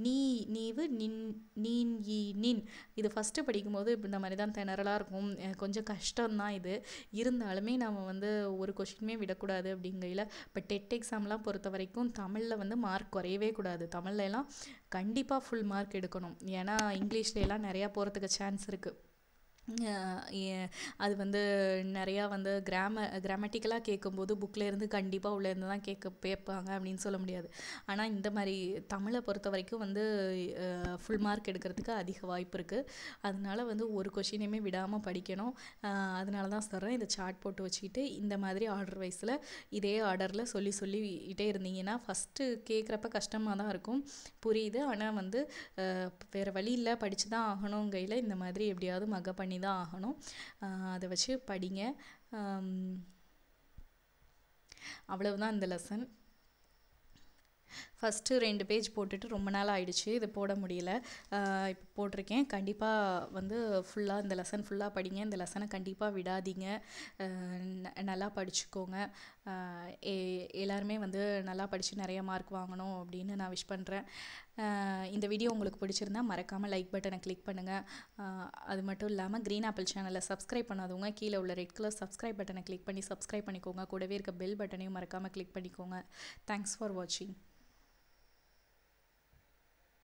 நீ நீவு நின் நீன் ஈ நின். இது ஃபஸ்ட்டு படிக்கும்போது இந்த மாதிரி தான் திணறலாக இருக்கும், கொஞ்சம் கஷ்டம்தான் இது. இருந்தாலுமே நம்ம வந்து ஒரு கொஷினுமே விடக்கூடாது அப்படிங்கையில். இப்போ டெட் எக்ஸாம்லாம் பொறுத்த வரைக்கும் தமிழில் வந்து மார்க் குறையவே கூடாது. தமிழ்லாம் கண்டிப்பாக ஃபுல் மார்க் எடுக்கணும். ஏன்னா இங்கிலீஷ்லாம் நிறையா போகிறதுக்கு சான்ஸ் இருக்குது. அது வந்து நிறையா வந்து கிராமட்டிக்கலாக கேட்கும்போது புக்கிலேருந்து கண்டிப்பாக உள்ளேருந்து தான் கேட்பாங்க அப்படின்னு சொல்ல முடியாது. ஆனால் இந்த மாதிரி தமிழை பொறுத்த வரைக்கும் வந்து ஃபுல் மார்க் எடுக்கிறதுக்கு அதிக வாய்ப்பு இருக்குது. அதனால வந்து ஒரு கொஷினையுமே விடாமல் படிக்கணும். அதனால தான் சொல்கிறேன், இதை சார்ட் போட்டு வச்சுக்கிட்டு இந்த மாதிரி ஆர்டர் வைஸில் இதே ஆர்டரில் சொல்லிக்கிட்டே இருந்தீங்கன்னா ஃபஸ்ட்டு கேட்குறப்ப கஷ்டமாக தான் இருக்கும், புரியுது. ஆனால் வந்து வேறு வழி இல்லை, படித்து தான் ஆகணுங்கையில் இந்த மாதிரி எப்படியாவது மக பண்ணி தான் ஆகணும். அதை வச்சு படிங்க. அவ்வளவுதான் இந்த லெசன். ஃபஸ்ட்டு 2 பேஜ் போட்டுட்டு ரொம்ப நாள் ஆயிடுச்சு, இது போட முடியல. இப்போ போட்டிருக்கேன். கண்டிப்பாக வந்து ஃபுல்லாக இந்த லெசன் ஃபுல்லாக படிங்க. இந்த லெசனை கண்டிப்பாக விடாதீங்க. நல்லா படிச்சுக்கோங்க. எல்லாருமே வந்து நல்லா படித்து நிறைய மார்க் வாங்கணும் அப்படின்னு நான் விஷ் பண்ணுறேன். இந்த வீடியோ உங்களுக்கு பிடிச்சிருந்தா மறக்காமல் லைக் பட்டனை கிளிக் பண்ணுங்கள். அது மட்டும் இல்லாமல் க்ரீன் ஆப்பிள் சேனலை சப்ஸ்கிரைப் பண்ணாதவங்க கீழே உள்ள ரெட் கலர் சப்ஸ்கிரைப் பட்டனை கிளிக் பண்ணி சப்ஸ்கிரைப் பண்ணிக்கோங்க. கூடவே இருக்க பெல் பட்டனையும் மறக்காமல் கிளிக் பண்ணிக்கோங்க. தேங்க்ஸ் ஃபார் வாட்சிங்.